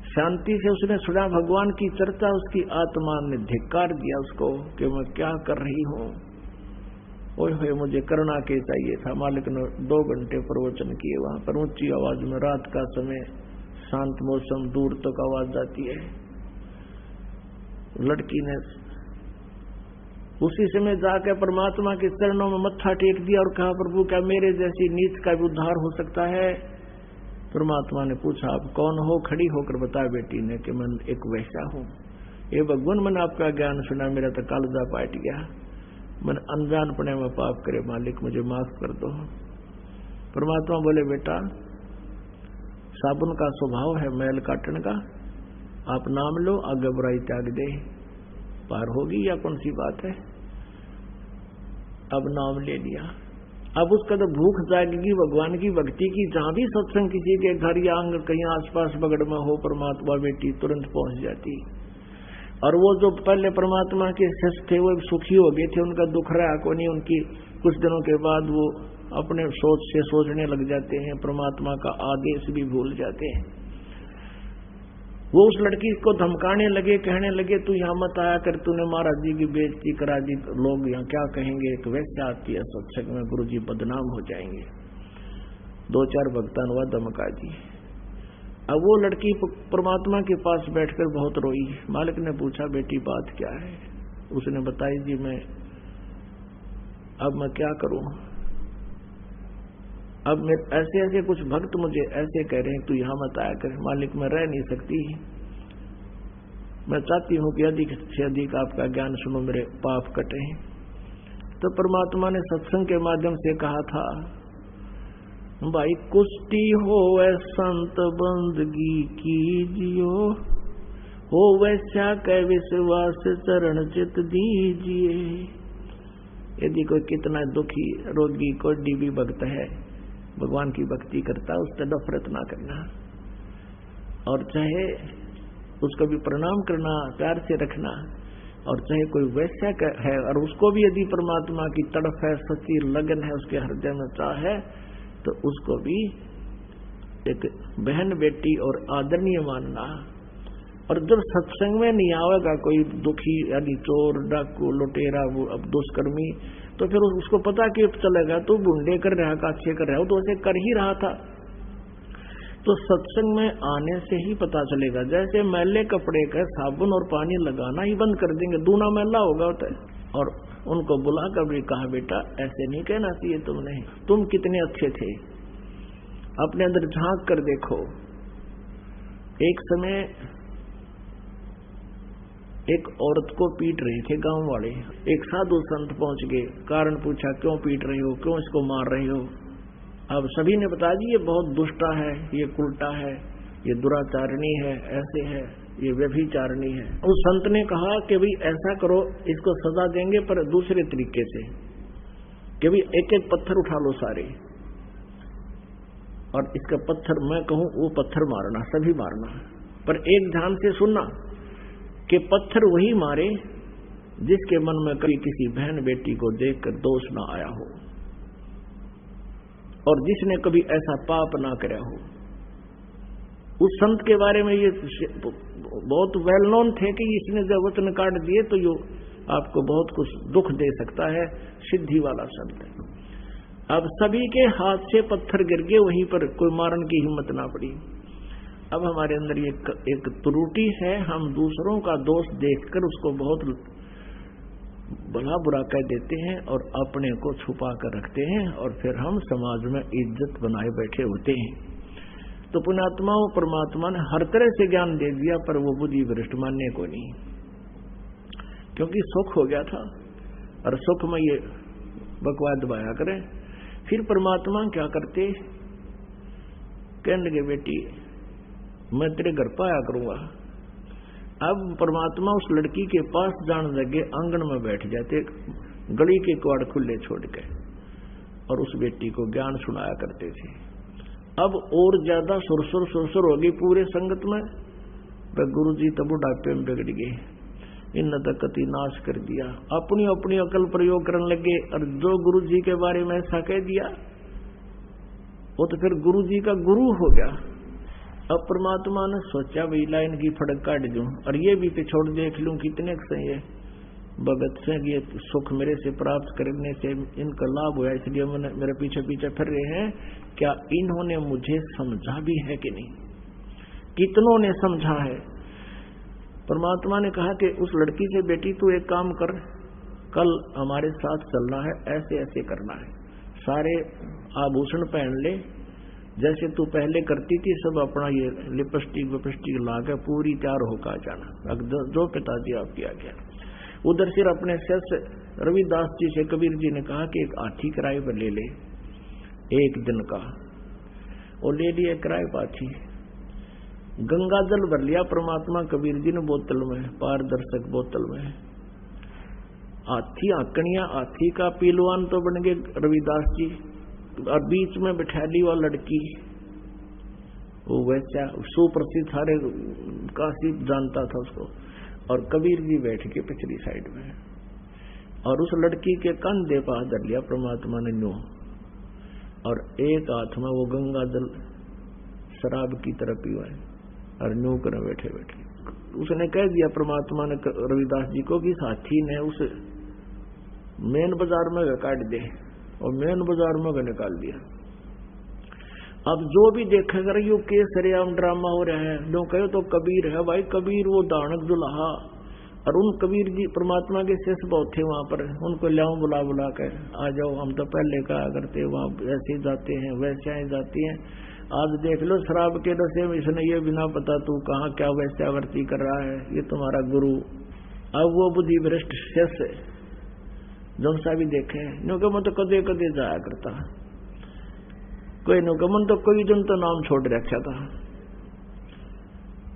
शांति से उसने सुना भगवान की चर्चा, उसकी आत्मा ने धिक्कार दिया उसको कि मैं क्या कर रही हूं, ओए मुझे करना के चाहिए था। मालिक ने 2 घंटे प्रवचन किए वहां पर ऊंची आवाज में, रात का समय, शांत मौसम, दूर तक आवाज जाती है। लड़की ने उसी समय जाकर परमात्मा के चरणों में मत्था टेक दिया और कहा, प्रभु क्या मेरे जैसी नीच का भी उद्धार हो सकता है? परमात्मा ने पूछा, आप कौन हो? खड़ी होकर बताया बेटी ने कि मैं एक वैसा हूं। ये भगवान, मैंने आपका ज्ञान सुना, मेरा तो कालजा पाट गया, मैंने अनजानपने में पाप करे, मालिक मुझे माफ कर दो। परमात्मा बोले, बेटा साबुन का स्वभाव है मैल काटने का, आप नाम लो, आगे बुराई त्याग दे, पार होगी या कौन सी बात है। अब नाम ले लिया, अब उसका तो भूख जागेगी भगवान की भक्ति की। जहां भी सत्संग किसी के घर या आंगन कहीं आसपास बगड़ में हो, परमात्मा बेटी तुरंत पहुंच जाती। और वो जो पहले परमात्मा के शिष्य थे वो सुखी हो गए थे, उनका दुख रहा को नहीं, उनकी कुछ दिनों के बाद वो अपने सोच से सोचने लग जाते हैं, परमात्मा का आदेश भी भूल जाते हैं। वो उस लड़की को धमकाने लगे, कहने लगे तू यहाँ मत आया कर, तूने महाराज जी की बेइज्जती करा दी, लोग यहाँ क्या कहेंगे, एक वैसे आती है सत्संग में, गुरु जी बदनाम हो जाएंगे। 2-4 भक्तान हुआ धमका दी। अब वो लड़की परमात्मा के पास बैठकर बहुत रोई। मालिक ने पूछा, बेटी बात क्या है? उसने बताई, जी अब मैं क्या करूं, अब मैं ऐसे कुछ भक्त मुझे ऐसे कह रहे हैं तू यहाँ मत आया कर, मालिक मैं रह नहीं सकती, मैं चाहती हूँ कि अधिक से अधिक आपका ज्ञान सुनो, मेरे पाप कटे। तो परमात्मा ने सत्संग के माध्यम से कहा था, भाई कुष्टी हो संत बंदगी कीजियो, हो वैसा कै विश्वास चरण चित दीजिए। यदि कोई कितना दुखी रोगी कोई भी भक्त है, भगवान की भक्ति करता, उससे नफरत ना करना, और चाहे उसको भी प्रणाम करना, प्यार से रखना। और चाहे कोई वैसा है और उसको भी यदि परमात्मा की तड़फ है, सच्ची लगन है, उसके हृदय में चाह है, तो उसको भी एक बहन बेटी और आदरणीय मानना। और जब सत्संग में नहीं आवेगा कोई दुखी यानी चोर डाकू लुटेरा वो अब दुष्कर्मी, तो फिर उसको पता कि चलेगा तो बुंडे कर रहा का अच्छे कर रहा हो, तो ऐसे कर ही रहा था। तो सत्संग में आने से ही पता चलेगा। जैसे मैले कपड़े का साबुन और पानी लगाना ही बंद कर देंगे, दूना मैला होगा होता है। और उनको बुला कर भी कहा, बेटा ऐसे नहीं कहना चाहिए तुमने, तुम कितने अच्छे थे, अपने अंदर झांक कर देखो। एक समय एक औरत को पीट रहे थे गांव वाले, एक साधु संत पहुंच गए, कारण पूछा क्यों पीट रहे हो, क्यों इसको मार रहे हो। अब सभी ने बता दी ये बहुत दुष्टा है, ये कुलटा है, ये दुराचारणी है, ऐसे है, ये व्यभिचारणी है। उस संत ने कहा कि भाई ऐसा करो, इसको सजा देंगे पर दूसरे तरीके से, कि भाई एक एक पत्थर उठा लो सारे, और इसका पत्थर मैं कहूं वो पत्थर मारना, सभी मारना, पर एक ध्यान से सुनना कि पत्थर वही मारे जिसके मन में कभी किसी बहन बेटी को देखकर दोष ना आया हो, और जिसने कभी ऐसा पाप ना कराया हो। उस संत के बारे में ये बहुत वेल नोन थे कि इसने जब वचन काट दिए तो यो आपको बहुत कुछ दुख दे सकता है, सिद्धि वाला संत है। अब सभी के हाथ से पत्थर गिर गए, वहीं पर कोई मारन की हिम्मत ना पड़ी। अब हमारे अंदर ये एक त्रुटि है, हम दूसरों का दोष देखकर उसको बहुत भला बुरा कह देते हैं और अपने को छुपा कर रखते हैं, और फिर हम समाज में इज्जत बनाए बैठे होते हैं। तो पुण्यात्माओं, परमात्मा ने हर तरह से ज्ञान दे दिया, पर वो बुद्धि भ्रष्ट मानने को नहीं, क्योंकि सुख हो गया था, और सुख में ये बकवाद दबाया करें। फिर परमात्मा क्या करते, कहने लगे बेटी मैं तेरे घर पर आया करूंगा। अब परमात्मा उस लड़की के पास जाने लगे, आंगन में बैठ जाते, गली के कवाड़ खुले छोड़ के, और उस बेटी को ज्ञान सुनाया करते थे। अब और ज्यादा सुरसुर होगी पूरे संगत में। वह गुरु जी तब बुढ़ापे में बिगड़ गए, इन तकती नाश कर दिया, अपनी अपनी अकल प्रयोग करने लगे, और जो गुरु जी के बारे में ऐसा कह दिया वो तो फिर गुरु जी का गुरु हो गया। अब परमात्मा ने सोचा भाई लाइन की फड़क काट दूं, और ये भी पिछोड़ देख लूं कितने सही है भगत से, ये सुख मेरे से प्राप्त करने से इनका लाभ हुआ, इसलिए मेरे पीछे पीछे फिर रहे हैं। क्या इन्होंने मुझे समझा भी है कि नहीं, कितनों ने समझा है। परमात्मा ने कहा कि उस लड़की से बेटी तू एक काम कर, कल हमारे साथ चलना है, ऐसे ऐसे करना है, सारे आभूषण पहन ले जैसे तू पहले करती थी, सब अपना ये लिपस्टिक विपस्टिक लाकर पूरी तैयार होकर जाना, जो पिताजी आपकी आ गया। उधर सिर अपने शिष्य रविदास जी से कबीर जी ने कहा कि एक हाथी किराए पर ले ले, एक दिन का, और ले लिया किराए पर हाथी। गंगा जल भर लिया परमात्मा कबीर जी ने बोतल में, पारदर्शक बोतल में। हाथी आंकड़िया, हाथी का पीलवान तो बन गए रविदास जी, और बीच में बैठा ली वो लड़की, वो वैसा सुप्रसिद्ध सारे काशी जानता था उसको, और कबीर जी बैठ के पिछली साइड में, और उस लड़की के कंधे पर हाथ धर लिया परमात्मा ने न्यू, और एक हाथ में वो गंगा जल शराब की तरह पीवा है, और न्यू कर बैठे बैठे उसने कह दिया परमात्मा ने रविदास जी को कि साथी ने उस मेन बाजार में काट दे, और मेन बाजार में निकाल दिया। अब जो भी देखेगा यू के सरेआम ड्रामा हो रहा है, जो कहो तो कबीर है भाई, कबीर वो दानक दुल्हा, और उन कबीर जी परमात्मा के शिष्य बहुत थे वहां पर, उनको लाओ बुला बुला कर, आ जाओ, हम तो पहले कहा करते वहां ऐसे जाते हैं वैसे जाती हैं, आज देख लो शराब के नशे में इसने ये बिना पता तू कहाँ क्या वैश्यावर्ती कर रहा है, ये तुम्हारा गुरु। अब वो बुद्धि भ्रष्ट शिष्य जौन सा भी देखे, नो के मन तो कदे कदे जाया करता, कोई नो के मन तो कोई जन तो नाम छोड़ रखा था,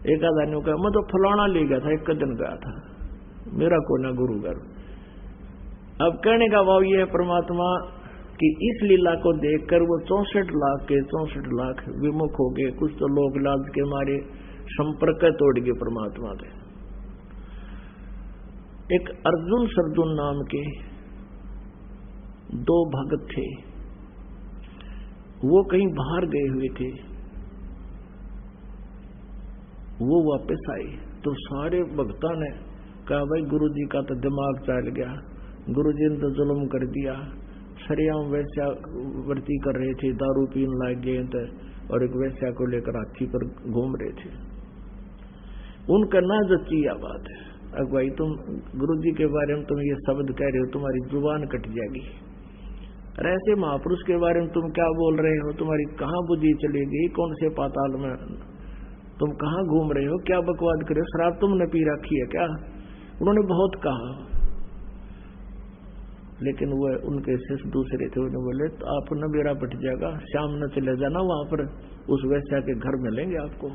एक आधा नो का मैं तो फलाना ले गया था, एक दिन गया था, मेरा को ना गुरु घर। अब कहने का भाव ये है परमात्मा कि इस लीला को देखकर वो 64 लाख के 64 लाख विमुख हो गए। कुछ तो लोग लाज के मारे संपर्क तोड़ गए परमात्मा से। एक अर्जुन सरजुन नाम के 2 भगत थे, वो कहीं बाहर गए हुए थे, वो वापस आई तो सारे भक्तों ने कहा भाई गुरु जी का तो दिमाग चल गया, गुरु जी ने तो जुल्म कर दिया, सरेआम वैश्या वर्ती कर रहे थे, दारू पीने लग गए थे और एक वैश्या को लेकर हाथी पर घूम रहे थे। उनका ना जच्ची यह बात है, अब भाई तुम गुरु जी के बारे में तुम ये शब्द कह रहे हो, तुम्हारी जुबान कट जाएगी। अरे ऐसे महापुरुष के बारे में तुम क्या बोल रहे हो, तुम्हारी कहाँ बुद्धि चलेगी, कौन से पाताल में तुम कहाँ घूम रहे हो, क्या बकवाद कर रहे हो, शराब तुमने पी रखी है क्या? उन्होंने बहुत कहा, लेकिन वह उनके शिष्य दूसरे थे, उन्होंने बोले तो आप न बेड़ा पट जाएगा, शाम न चले जाना, वहां पर उस वैश्या के घर मिलेंगे आपको।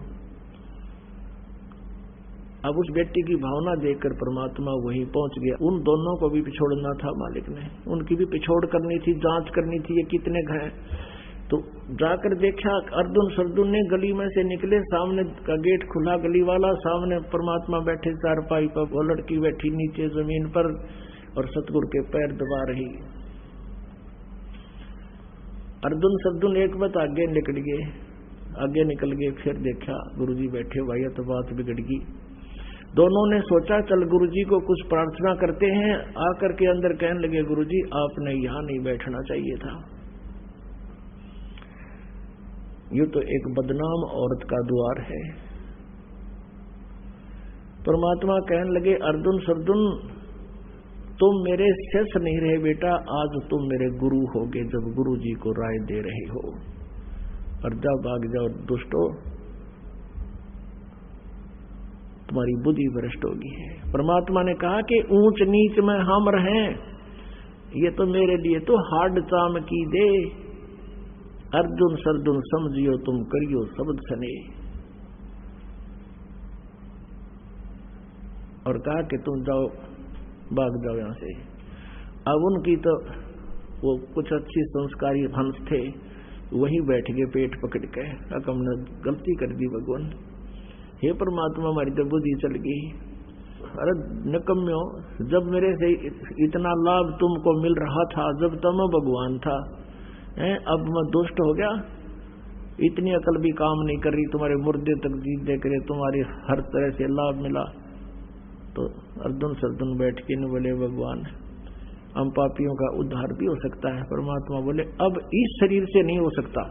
अब उस व्यक्ति की भावना देखकर परमात्मा वहीं पहुंच गया। उन दोनों को भी पिछोड़ना था मालिक ने, उनकी भी पिछोड़ करनी थी, जांच करनी थी ये कितने हैं। तो जाकर देखा अर्जुन सरदुन ने गली में से निकले, सामने का गेट खुला गली वाला, सामने परमात्मा बैठे चारपाई पर, वो लड़की बैठी नीचे जमीन पर और सतगुरु के पैर दबा रही। अर्जुन सरदुन एक बात आगे निकल गए, फिर देखा गुरुजी बैठे, भाई तो बात बिगड़ गई। दोनों ने सोचा चल गुरुजी को कुछ प्रार्थना करते हैं, आकर के अंदर कहने लगे गुरुजी आपने यहां नहीं बैठना चाहिए था, ये तो एक बदनाम औरत का द्वार है। परमात्मा कहने लगे अर्जुन सरदुन तुम मेरे शिष्य नहीं रहे बेटा, आज तुम मेरे गुरु होगे जब गुरु जी को राय दे रहे हो, और जब भाग जाओ दुष्टो, तुम्हारी बुद्धि भ्रष्ट होगी। परमात्मा ने कहा कि ऊंच नीच में हम रहें, ये तो मेरे लिए तो हार्ड चाम की दे, अर्जुन सरदुन समझियो तुम करियो शब्द सने। और कहा कि तुम जाओ, भाग जाओ यहां से। अब उनकी तो वो कुछ अच्छी संस्कारी हंस थे, वहीं बैठ गए पेट पकड़ के, हमने गलती कर दी भगवान, हे परमात्मा हमारी तो बुद्धि चल गई। अरे निकम्यो, जब मेरे से इतना लाभ तुमको मिल रहा था, जब तो मैं भगवान था, अब मैं दुष्ट हो गया, इतनी अकल भी काम नहीं कर रही, तुम्हारे मुर्दे तक जीत दे करे, तुम्हारे हर तरह से लाभ मिला। तो अर्जुन सरदुन बैठ के न बोले भगवान हम पापियों का उद्धार भी हो सकता है। परमात्मा बोले अब इस शरीर से नहीं हो सकता,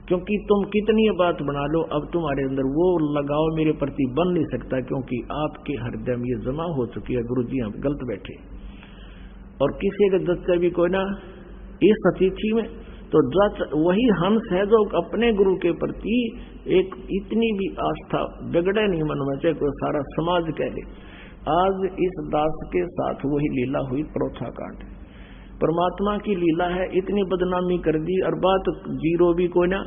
क्योंकि तुम कितनी बात बना लो, अब तुम्हारे अंदर वो लगाव मेरे प्रति बन नहीं सकता, क्योंकि आपके हृदय में ये जमा हो चुकी है। गुरु जी आप गलत बैठे, और किसी के दस से भी कोई ना इस अतिथि में तो जच वही हंस है जो अपने गुरु के प्रति एक इतनी भी आस्था बिगड़े नहीं मन में, चाहे कोई सारा समाज कह ले। आज इस दास के साथ वही लीला हुई, प्रोथा कांड। परमात्मा की लीला है, इतनी बदनामी कर दी, और बात जीरो भी कोई ना,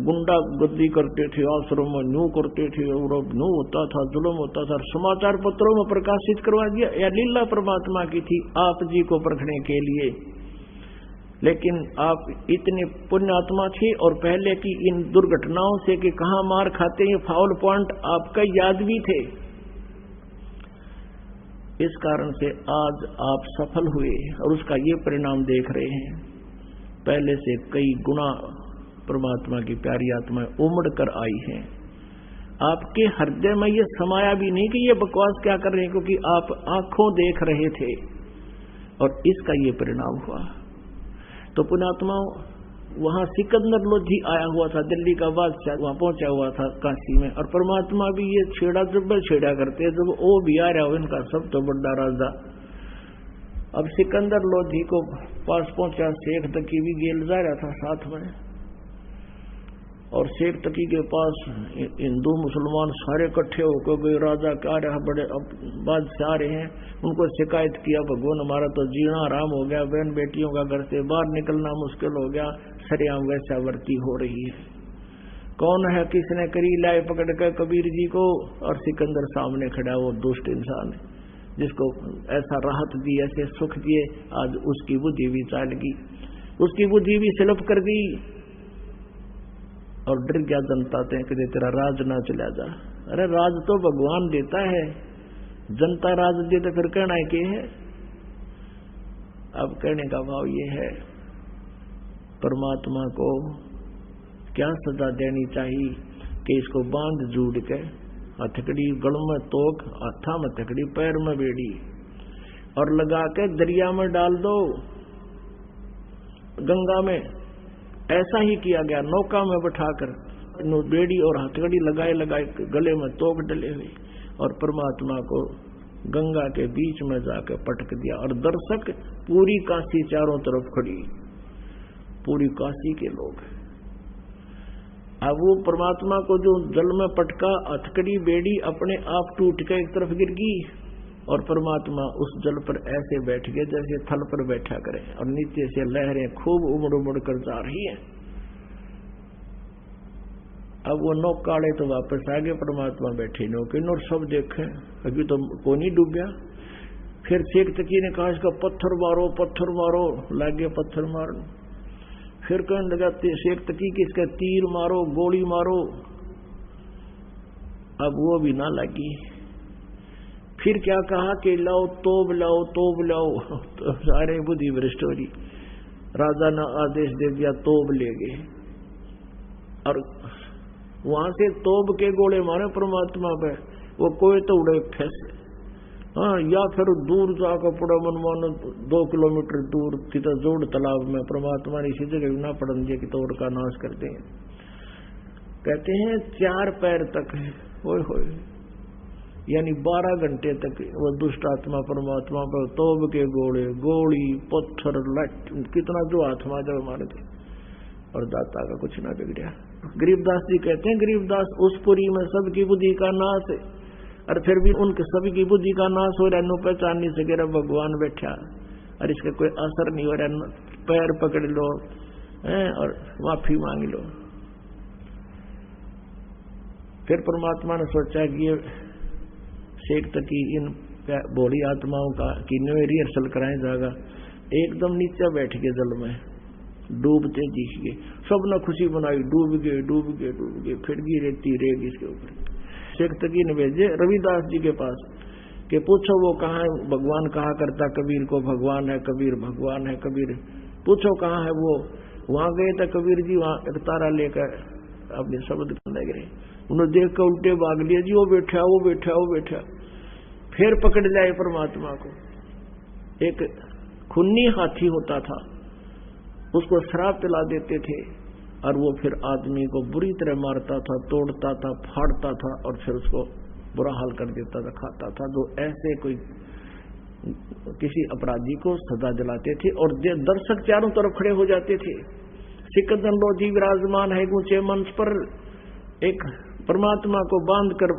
गुंडा गर्दी करते थे, आश्रम में न्यू करते थे, और न्यू होता था, जुल्म होता था, समाचार पत्रों में प्रकाशित करवा दिया। यह लीला परमात्मा की थी आप जी को परखने के लिए। लेकिन आप इतने पुण्यात्मा थे, और पहले की इन दुर्घटनाओं से कि कहां मार खाते हैं फाउल पॉइंट आपका याद भी थे। इस कारण से आज आप सफल हुए और उसका ये परिणाम देख रहे हैं। पहले से कई गुना परमात्मा की प्यारी आत्माएं उमड़ कर आई हैं। आपके हृदय में ये समाया भी नहीं कि ये बकवास क्या कर रहे हैं, क्योंकि आप आंखों देख रहे थे, और इसका ये परिणाम हुआ। तो पुण्यात्मा वहां सिकंदर लोधी आया हुआ था, दिल्ली का बादशाह वहां पहुंचा हुआ था काशी में, और परमात्मा भी ये छेड़ा जब छेड़ा करते, जब वो भी आ रहा हो इनका सब तो बड़ा राजा। अब सिकंदर लोधी को पास पहुंचा, शेख तकी भी गेल जा रहा था साथ में, और शेख तकी के पास हिंदू मुसलमान सारे इकट्ठे होकर गए, राजा क्या रहा, बड़े अब बादशाह रहे हैं, उनको शिकायत किया भगवान हमारा तो जीना आराम हो गया, बहन बेटियों का घर से बाहर निकलना मुश्किल हो गया, सरेआम वैश्यावर्ती हो रही है। कौन है, किसने करी, लाए पकड़ कर कबीर जी को, और सिकंदर सामने खड़ा, वो दुष्ट इंसान है जिसको ऐसा राहत दी, ऐसे सुख दिए, आज उसकी बुद्धि भी चाल गई, उसकी बुद्धि भी सिलप कर दी, और डर गया जनता से कि तेरा राज ना चला जा। अरे राज तो भगवान देता है, जनता राज दे तो फिर कहना के है। अब कहने का भाव ये है, परमात्मा को क्या सजा देनी चाहिए कि इसको बांध जूड़ के हथकड़ी गल में तोक, हाथा में हथकड़ी, पैर में बेड़ी, और लगा के दरिया में डाल दो, गंगा में। ऐसा ही किया गया, नौका में बैठाकर बेड़ी और हथकड़ी लगाए लगाए गले में तोक डले हुए, और परमात्मा को गंगा के बीच में जाकर पटक दिया। और दर्शक पूरी काशी चारों तरफ खड़ी, पूरी काशी के लोग। अब वो परमात्मा को जो जल में पटका, हथकड़ी बेड़ी अपने आप टूट के एक तरफ गिर गई, और परमात्मा उस जल पर ऐसे बैठ गए जैसे थल पर बैठा करे, और नीचे से लहरें खूब उमड़ उमड़ कर जा रही हैं। अब वो नौकाड़े तो वापस आ गए, परमात्मा बैठे नौके और सब देखे, अभी तो को नहीं डूब गया। फिर शेख तकी ने कहा इसका पत्थर मारो, पत्थर मारो, लागे पत्थर मारो। फिर कहने लगा शेख तकी कि इसका तीर मारो, गोली मारो। अब वो भी ना लगी। फिर क्या कहा कि लाओ तोब लाओ, तोब लाओ। तो सारे बुद्धि भ्रष्ट हो रही। राजा ने आदेश दे दिया, तोब ले गए, और वहां से तोब के गोले मारे परमात्मा पे। वो कोई तो उड़े फैसे, हाँ, या फिर दूर जाकर पड़ा मनमान 2 किलोमीटर दूर कितना जोड़ तालाब में परमात्मा ने इसी जगह ना पड़न दिया कि तोड़ का नाश करते हैं। कहते हैं 4 पैर तक है, होए होए, यानी 12 घंटे तक वो दुष्ट आत्मा परमात्मा पर तोब के गोले, गोली, पत्थर, लट, कितना जो आत्मा जब मारे थे, और दाता का कुछ ना बिगड़ा। गरीबदास जी कहते हैं, गरीबदास उस पुरी में सबकी बुद्धि का नाश है, और फिर भी उनके सभी की बुद्धि का नाश हो रहा है, नो पहचान नहीं सके रहा भगवान बैठा, और इसका कोई असर नहीं हो रहा। पैर पकड़ लो और माफी मांग लो। फिर परमात्मा ने सोचा कि ये शेख तकी इन भोली आत्माओं का कि न्यू रिहर्सल कराए जाएगा। एकदम नीचे बैठ गए जल में, डूबते दिख गए, सब ने खुशी बनाई, डूब गए डूब गए डूब गए। फिर गिरती रेग इसके ऊपर। शेख तकी ने भेजे रविदास जी के पास कि पूछो वो कहाँ है, भगवान कहा करता कबीर को भगवान है, कबीर भगवान है, कबीर पूछो कहाँ है वो। वहां गए तो कबीर जी वहां एक तारा लेकर अपने शब्द करने गए। उन्होंने देख कर उल्टे भाग लिया, जी वो बैठा वो बैठा वो बैठा। फिर पकड़ जाए परमात्मा को। एक खूनी हाथी होता था, उसको शराब पिला देते थे, और वो फिर आदमी को बुरी तरह मारता था, तोड़ता था, फाड़ता था, और फिर उसको बुरा हाल कर देता था, खाता था। जो ऐसे कोई किसी अपराधी को सजा दिलाते थे, और दर्शक चारों तरफ खड़े हो जाते थे। सिकंदर लोधी विराजमान है ऊंचे मंच पर, एक परमात्मा को बांध कर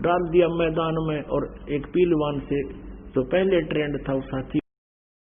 डाल दिया मैदान में, और एक पीलवान से जो पहले ट्रेंड था उस हाथी